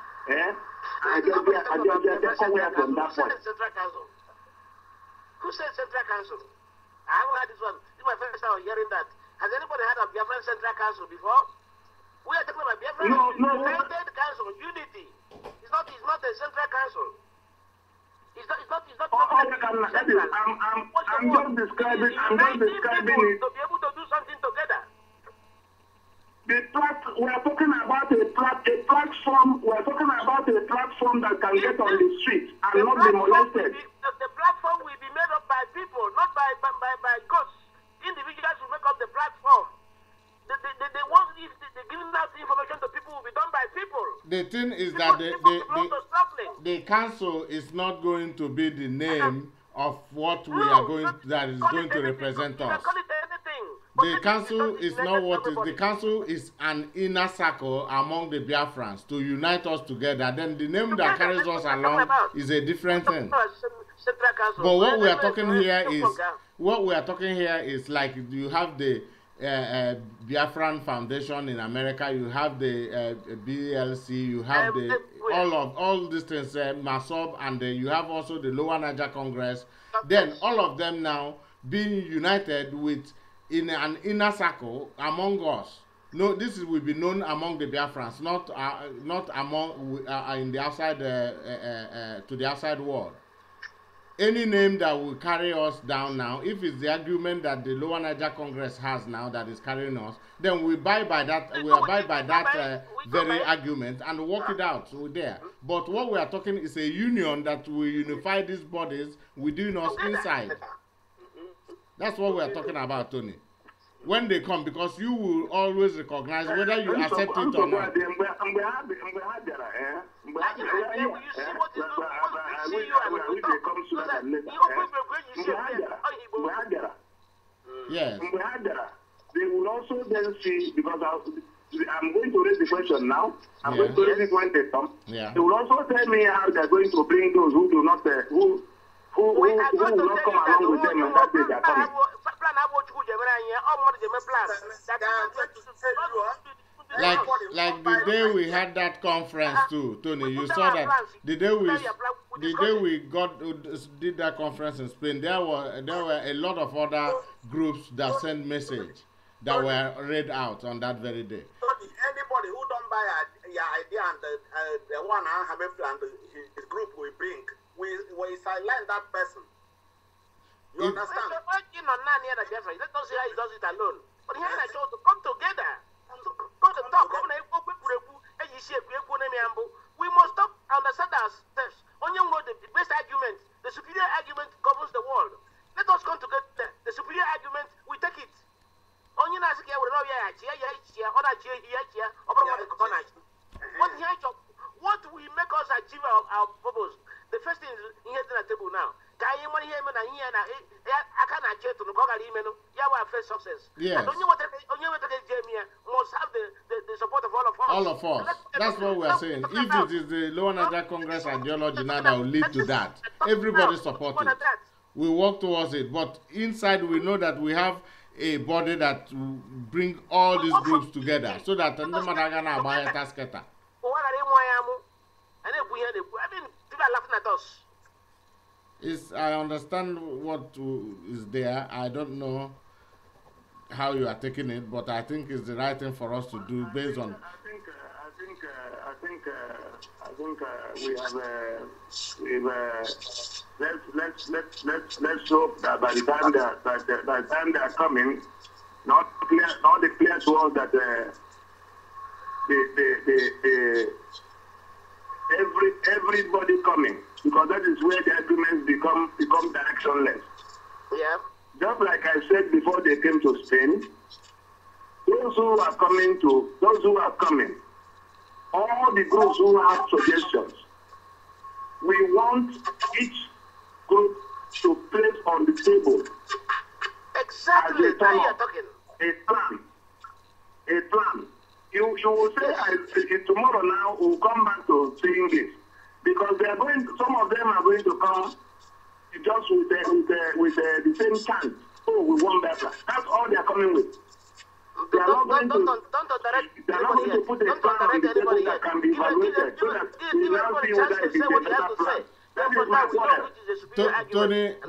Speaker 2: somewhere from that point.
Speaker 4: Who said Central Council? I haven't heard this one. This is my first time hearing that. Has anybody heard of Biafran Central Council before? We are talking about Biafran United Council, unity. It's not a Central Council. It's not
Speaker 2: I'm just describing it.
Speaker 4: To be able to do something together.
Speaker 2: We are talking about a platform. We are talking about a platform that can get on the street and not be molested.
Speaker 4: The platform will be made up by people, not by ghosts. Individuals will make up the platform. The giving out information to people will be done by people.
Speaker 1: The thing is that the council is not going to be the name of what we are going that is going to represent us. The council is not what is. The council is an inner circle among the Biafrans to unite us together. Then the name that carries us along is a different thing. But what we are talking here is like you have the Biafran Foundation in America, you have the BLC, you have the all these things, MASOB, and you have also the Lower Niger Congress. Then all of them now being united with in an inner circle among us. No, this will be known among the Biafrans, not among in the outside to the outside world. any name that will carry us down now, if it's the argument that the Lower Niger Congress has now that is carrying us, then we abide by that. We abide by that very argument and work it out there. But what we are talking is a union that will unify these bodies within us inside. That's what we are talking about, Tony. When they come, because you will always recognize whether you accept it or not. Yes.
Speaker 2: They will also then see, because I'm going to raise the question now. I'm going to raise it when they come.
Speaker 1: Yeah.
Speaker 2: They will also tell me how they're going to bring those who do not, who will not come along with them and that they are coming.
Speaker 1: Like the day we had that conference too, Tony. You saw that the day we did that conference in Spain. There were a lot of other groups that sent message that were read out on that very day.
Speaker 5: Anybody who don't buy your idea and the one I have a plan, his group will bring, we silence that person. You understand?
Speaker 4: Let us see how he does it alone. But here I told to come together. Go to talk. We must stop understand ourselves. Only the best argument, the superior argument governs the world. Let us come together. The superior argument, we take it. Only what will make us achieve our purpose? The first thing is here at the table now. I can achieve to first success.
Speaker 1: Yes.
Speaker 4: Must have the support of all of us.
Speaker 1: All of us. That's what we are saying. If it is the Lower Niger Congress ideology now that will lead to that, everybody support it. We work towards it. But inside we know that we have a body that will bring all these groups together so that no matter gonna buy a tasketa.
Speaker 4: I mean, people are laughing at us.
Speaker 1: I understand what is there. I don't know how you are taking it, but I think it's the right thing for us to do based on.
Speaker 2: I think we have let's hope that by the time they are coming, not clear to us that everybody coming, because that is where the arguments become directionless.
Speaker 4: Yeah.
Speaker 2: Just like I said before they came to Spain, those who are coming, all the groups who have suggestions, we want each group to place on the table
Speaker 4: exactly
Speaker 2: a plan. You will say tomorrow now we'll come back to saying this, because some of them are going to come just with the same chant. Oh, we want better. That's all they are coming with. They are not going to put a plan on the table that can be evaluated so that we now see whether it is a better plan. That is my point.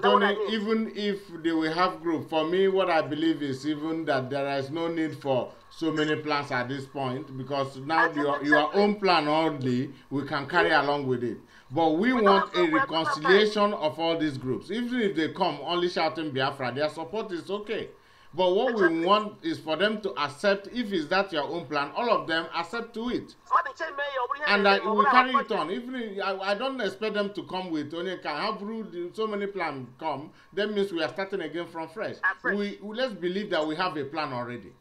Speaker 1: Tony, even if they will have group, for me, what I believe is even that there is no need for so many plans at this point, because now your own plan only we can carry along with it. But we want a reconciliation of all these groups. Even if they come only shouting Biafra, their support is okay. But what we want is for them to accept, if is that your own plan, all of them accept to it. And we carry it on. Even I don't expect them to come with only can have so many plans come. That means we are starting again from fresh. Let's believe that we have a plan already.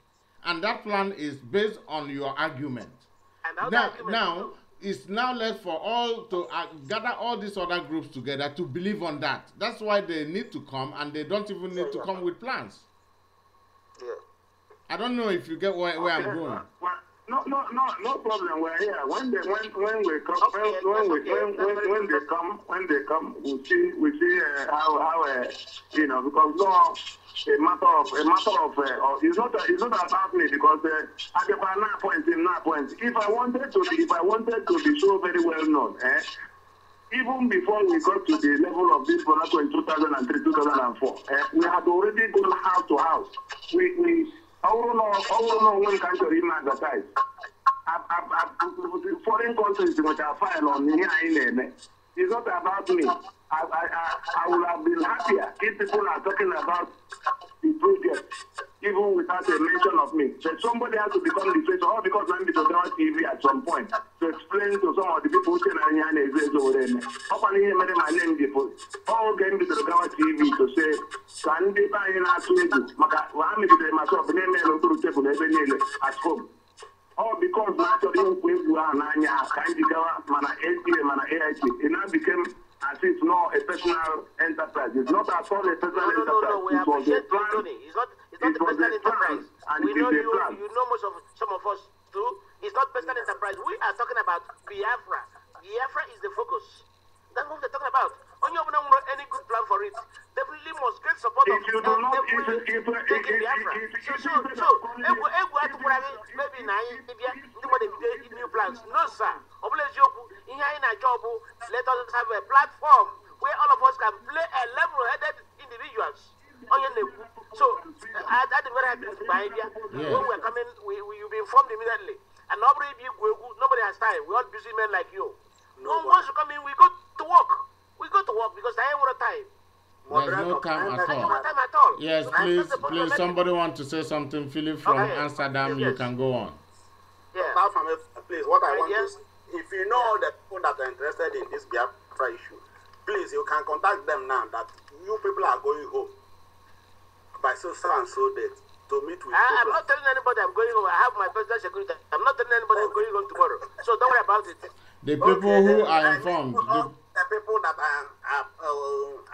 Speaker 1: And that plan is based on your argument. Now it's now left for all to gather all these other groups together to believe on that. That's why they need to come, and they don't even need to come with plans.
Speaker 2: Yeah.
Speaker 1: I don't know if you get where I'm going.
Speaker 2: No problem. We're here. When they come, we see how because a matter of it's not about me, because at the point. If I wanted to be so very well known, even before we got to the level of this Monaco in 2003, 2004, we had already gone house to house. We don't know when country even advertise. Foreign countries which are filed on here. It's not about me. I would have been happier if people are talking about the project, even without a mention of me. But somebody has to become the face, all because I'm the TV at some point to explain to some of the people who say Nanyana is over there. How can you make my name before? All getting to the TV to say, can they buy in our table? I'm myself, name and table at home. All because naturally we were Nanya, Kandigawa, Mana AT, Mana AIT. It now became as if no a personal enterprise. It's not at all a personal enterprise.
Speaker 4: No, we appreciate you, Tony. It's not a personal enterprise. We know you know some of us too. It's not personal enterprise. We are talking about Biafra. Biafra is the focus. That's what we're talking about. When you don't know any good plan for it, definitely must get support of
Speaker 2: you do not
Speaker 4: taking Biafra. Maybe new plans. No, sir. Let us have a platform where all of us can play a level-headed individuals. So, I did very happy with my idea. When we're coming, you'll be informed immediately. And nobody has time. We're all busy men like you. Once you come in, we go to work. We go to work because I ain't got time.
Speaker 1: There's no time at all. Yes, please, somebody want to say something. Philip from Amsterdam, you can go on.
Speaker 5: Yeah. Apart from it, please, what I want to say, if you know the people that are interested in this Biafra issue, please, you can contact them now that you people are going home by so and so date to meet with
Speaker 4: I'm not telling anybody I'm going home. I have my personal security. I'm not telling anybody I'm going home tomorrow. So don't worry about it.
Speaker 1: The people who are informed.
Speaker 5: The people that are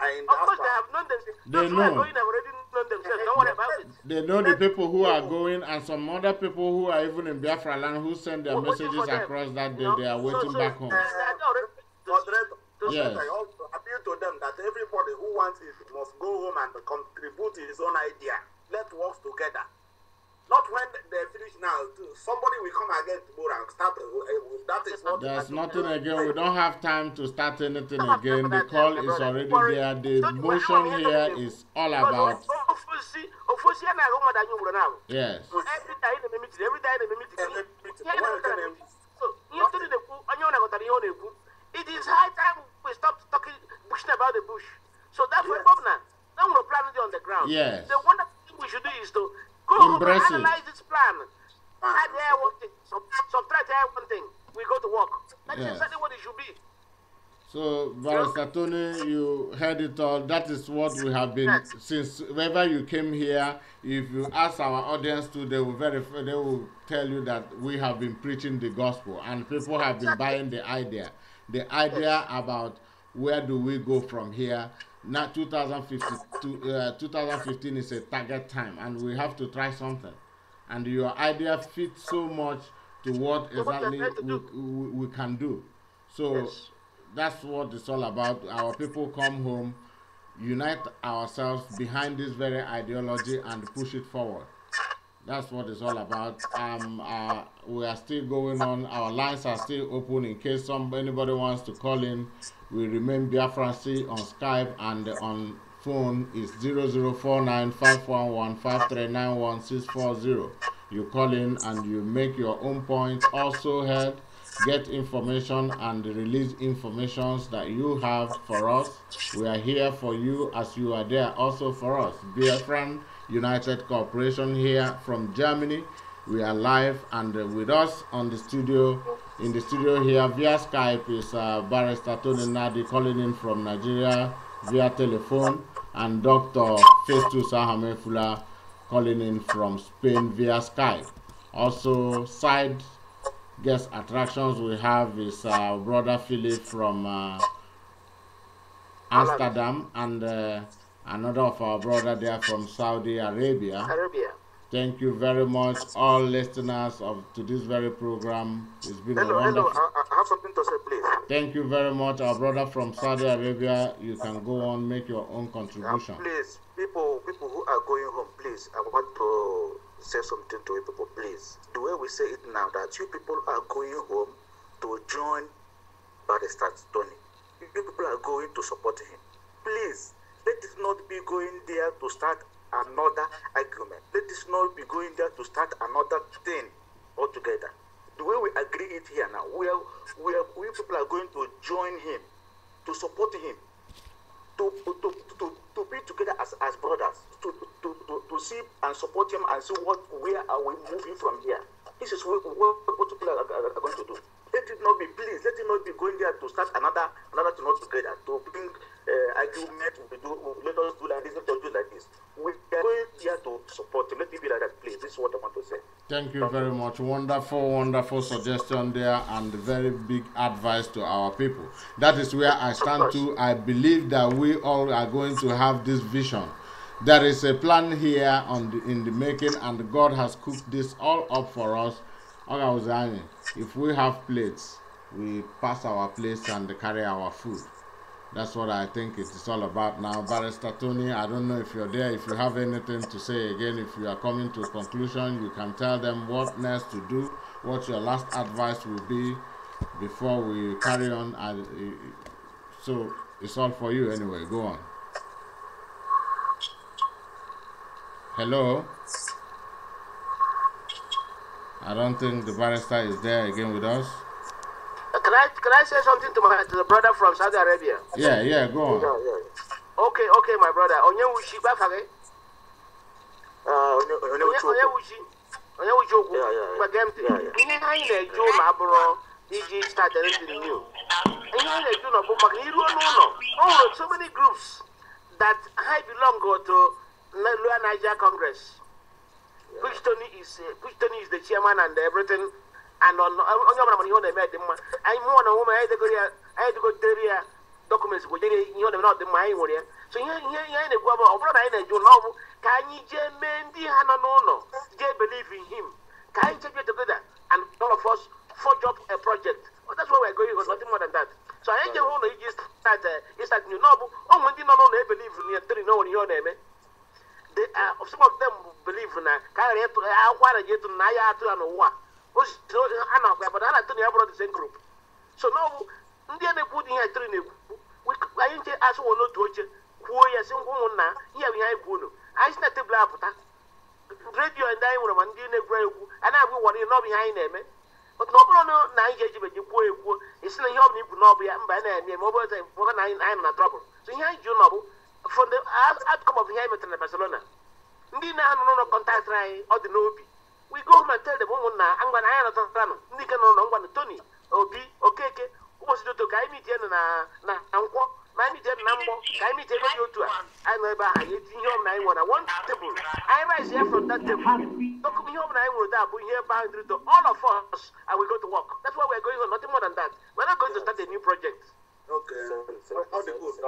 Speaker 5: in the
Speaker 4: of course, they have known themselves. Those who are going have already known themselves. Don't worry about it.
Speaker 1: They know the people who are going, and some other people who are even in Biafra land who send their messages across that day. They are waiting back home.
Speaker 5: Yes. I also appeal to them that everybody who wants it must go home and contribute his own idea. Let's work together. Not when they finish now. Somebody will come again tomorrow and start. That is not.
Speaker 1: There's nothing again. We don't have time to start anything again. The call is already there. The motion here is all about. Yes.
Speaker 4: It is high time we stop talking about the bush. So that's why Governor, now we're planning on the ground.
Speaker 1: Yes.
Speaker 4: The one thing we should do is to go home and analyze this plan. Add there one thing, subtract there one thing. We go to work. That's exactly what it should be.
Speaker 1: So, Barrister Tony, you heard it all. That is what we have been since whenever you came here. If you ask our audience to, they will tell you that we have been preaching the gospel, and people have been buying the idea. The idea about where do we go from here. Now 2015 is a target time, and we have to try something. And your idea fits so much to what exactly we can do. So that's what it's all about. Our people come home, unite ourselves behind this very ideology and push it forward. That's what it's all about. We are still going on. Our lines are still open in case anybody wants to call in. We remain Biafrans on Skype, and on phone is 0049-511-539-1640. You call in and you make your own point. Also heard, get information and release informations that you have for us. We are here for you as you are there also for us. Biafran United Corporation here from Germany. We are live, and with us on the studio, in the studio here via Skype is Barrister Tony Nnadi calling in from Nigeria via telephone, and Dr. Festus Ahamefula calling in from Spain via Skype. Also, side guest attractions we have is our brother Philip from Amsterdam, and another of our brother there from Saudi Arabia. Thank you very much, all listeners to this very program. It's been a wonderful.
Speaker 5: Hello, I have something to say, please.
Speaker 1: Thank you very much, our brother from Saudi Arabia. You can go on, make your own contribution.
Speaker 5: Please, people who are going home, please, I want to say something to you people, please. The way we say it now, that you people are going home to join Barrister Tony. You people are going to support him. Please, let us not be going there to start another argument. Let us not be going there to start another thing altogether. The way we agree it here now, we people are going to join him
Speaker 6: to support him, to be together as brothers, to see and support him and see where are we moving from here. This is what people are going to do. Let it not be, please, let it not be going there to start another to not together, to bring argument, let us do like this, let us do like this. We are going there to support him. Let it be like that, please. This is what I want to say.
Speaker 1: Thank you very much. Wonderful, wonderful suggestion there, and very big advice to our people. That is where I stand to. I believe that we all are going to have this vision. There is a plan here in the making, and God has cooked this all up for us. If we have plates, we pass our plates and carry our food. That's what I think it is all about now. Barrister Tony, I don't know if you're there. If you have anything to say again, if you are coming to a conclusion, you can tell them what next to do, what your last advice will be before we carry on. So it's all for you anyway. Go on. Hello? I don't think the barrister is there again with us.
Speaker 4: Can I say something to the brother from Saudi Arabia?
Speaker 1: Yeah, go on.
Speaker 4: Okay, my brother. Onye wushi bafage. Onye wushi ogu. Magemte. Ihe anyị na-eju ma abụrụ iji start anything new. Ihe anyị na-eju na bụ maka iru n'ụlọ. Oh, so many groups that I belong to Lower Niger Congress. Tony is the chairman and everything. And on your money, they made them. I'm more than a woman. I had to go there. Documents with you know not the mind. So here, the government of what I do now. Can you Mendi Hanano? They believe in him. Can you take it together and all of us forge up a project? Well, that's where we're going on, nothing more than that. So I just want to just start. It's like you know, when you know they believe in you, know your name. Some of them believe in that. I want to get to Naya to know what. But I don't have the same group. So now, Indian put in here training. I ain't ask one to watch who is in Hona. Here we have Puno. I snap the black radio and I would have been a brave, and I will want to know behind them. But no, Niger, you poor, it's not your name, no, be by name, mobile time, I'm in trouble. So here you know, from the outcome of Hamilton and Barcelona. Ndina no contact or the Nobi. We go home and tell the woman now, I'm going to iron a Nika no Tony, Obi, okay, who was to Kaimi Jen and Uncle, Mammy Jen Nambo, Kaimi Jen you to I never had it in your 9 1 one table. I rise here from that table. Don't come home 9 1 that we here boundary to all of us and we go to work. That's why we're going on, nothing more than that. We're not going to start a new project.
Speaker 5: Okay. How the good?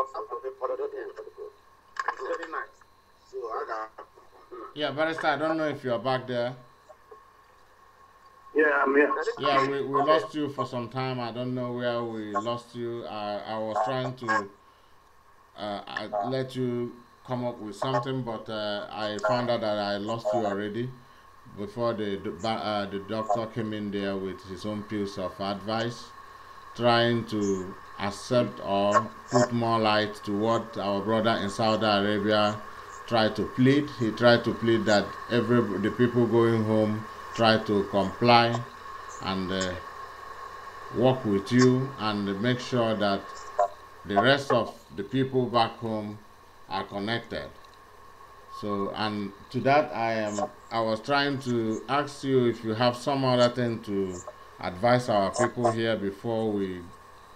Speaker 5: Very nice. So I got.
Speaker 1: Yeah, Barrister, I don't know if you're back there.
Speaker 2: Yeah, I'm here.
Speaker 1: Yeah, we lost you for some time. I don't know where we lost you. I was trying to let you come up with something, but I found out that I lost you already before the doctor came in there with his own piece of advice, trying to accept or put more light to what our brother in Saudi Arabia tried to plead. He tried to plead that the people going home try to comply and work with you and make sure that the rest of the people back home are connected. So, and to that I was trying to ask you if you have some other thing to advise our people here before we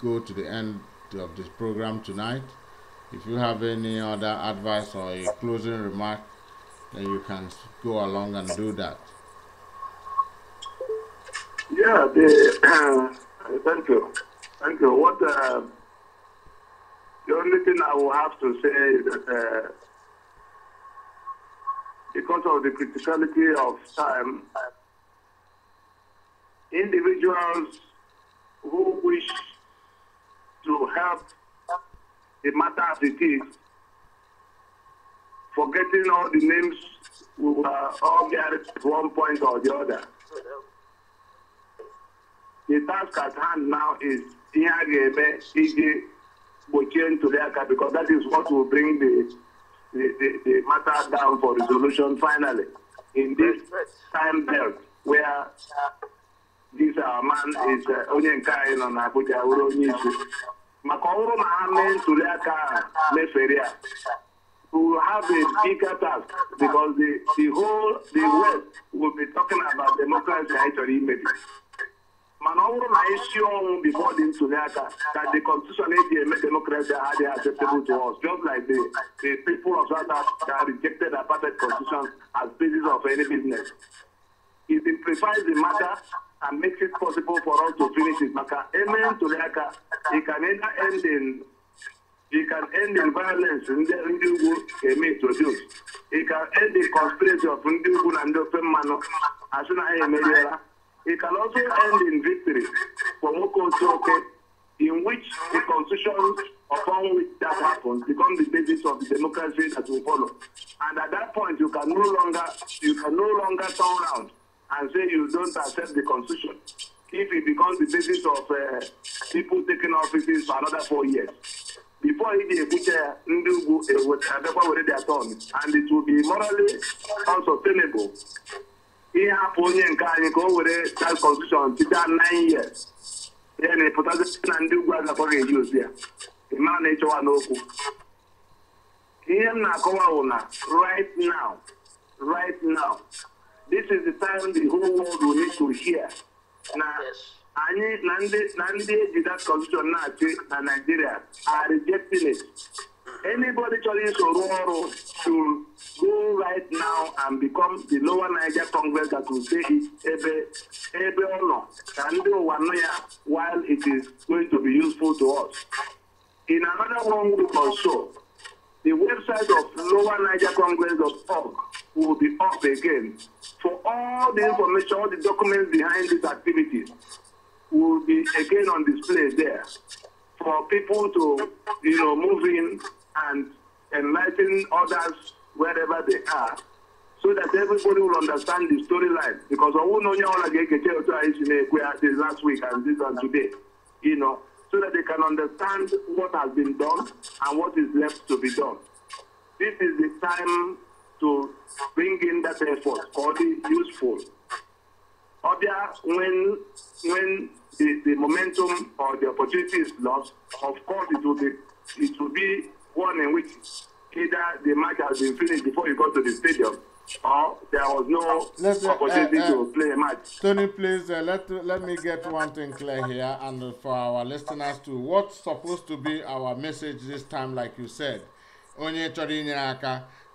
Speaker 1: go to the end of this program tonight. If you have any other advice or a closing remark, then you can go along and do that.
Speaker 2: Yeah, thank you. Thank you. What the only thing I will have to say is that because of the criticality of time, individuals who wish to help the matter as it is, forgetting all the names we were all gathered at one point or the other. The task at hand now is because that is what will bring the matter down for resolution finally. In this time belt where this man is Onyenkai on Abuja, Makongro Mahamed Tuliaka Meferia will have a bigger task because the West will be talking about democracy actually maybe. Manongro na issue before the Tuliaka that the constitution is democracy are acceptable to us, just like the people of South Africa rejected the apartheid constitution as basis of any business. It simplifies the matter and makes it possible for us to finish it. Maka amen to Leka, it can end in violence in the Ndugu introduced. It can end the conspiracy of Ndugu and the Femano as soon as it can also end in victory for Moko Soke, in which the constitution upon which that happens becomes the basis of the democracy that will follow. And at that point you can no longer turn around and say you don't accept the constitution if it becomes the basis of people taking offices for another 4 years. Before it is and it will be morally unsustainable. He happened in Kaniko with that constitution to 9 years. Then a protection and do what I use there. The man nature no good. Here right now. This is the time the whole world will need to hear. Now, Nnadi did that constitution now Nigeria are rejecting it. Anybody trying to go right now and become the lower Niger Congress that will say it while it is going to be useful to us. In another 1 week or so, the website of lower Niger Congress.org will be up again. For all the information, all the documents behind these activities will be again on display there for people to, move in and enlighten others wherever they are, so that everybody will understand the storyline. Because I won't know last week and this and today, so that they can understand what has been done and what is left to be done. This is the time to bring in that effort, call it useful. When the momentum or the opportunity is lost, of course it will be one in which either the match has been finished before you got to the stadium, or there was no opportunity to play a match.
Speaker 1: Tony, please let me get one thing clear here, and for our listeners too. What's supposed to be our message this time, like you said?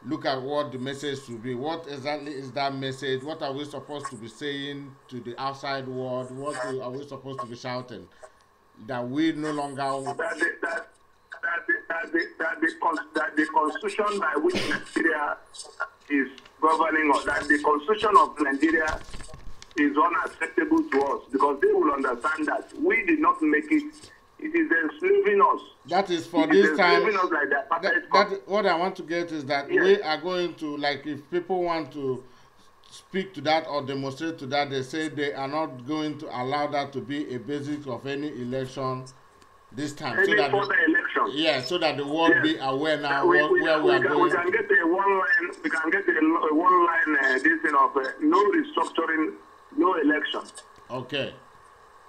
Speaker 1: Look at what the message should be. What exactly is that message? What are we supposed to be saying to the outside world? What are we supposed to be shouting? That we no longer... That the constitution by which Nigeria is governing us, that the constitution of Nigeria is unacceptable to us, because they will understand that we did not make it. It is enslaving us. That is for this time. What I want to get is that we are going to, like, if people want to speak to that or demonstrate to that, they say they are not going to allow that to be a basis of any election this time.
Speaker 2: Any further election.
Speaker 1: Yeah, so that the world be aware now where we are going.
Speaker 2: We can get a one line. We can get a one line. This thing of no restructuring, no election.
Speaker 1: Okay.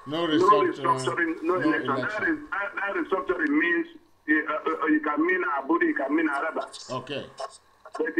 Speaker 1: No restructuring,
Speaker 2: no election. That restructuring means you can mean Abudi, you can mean Araba.
Speaker 1: Okay.
Speaker 2: But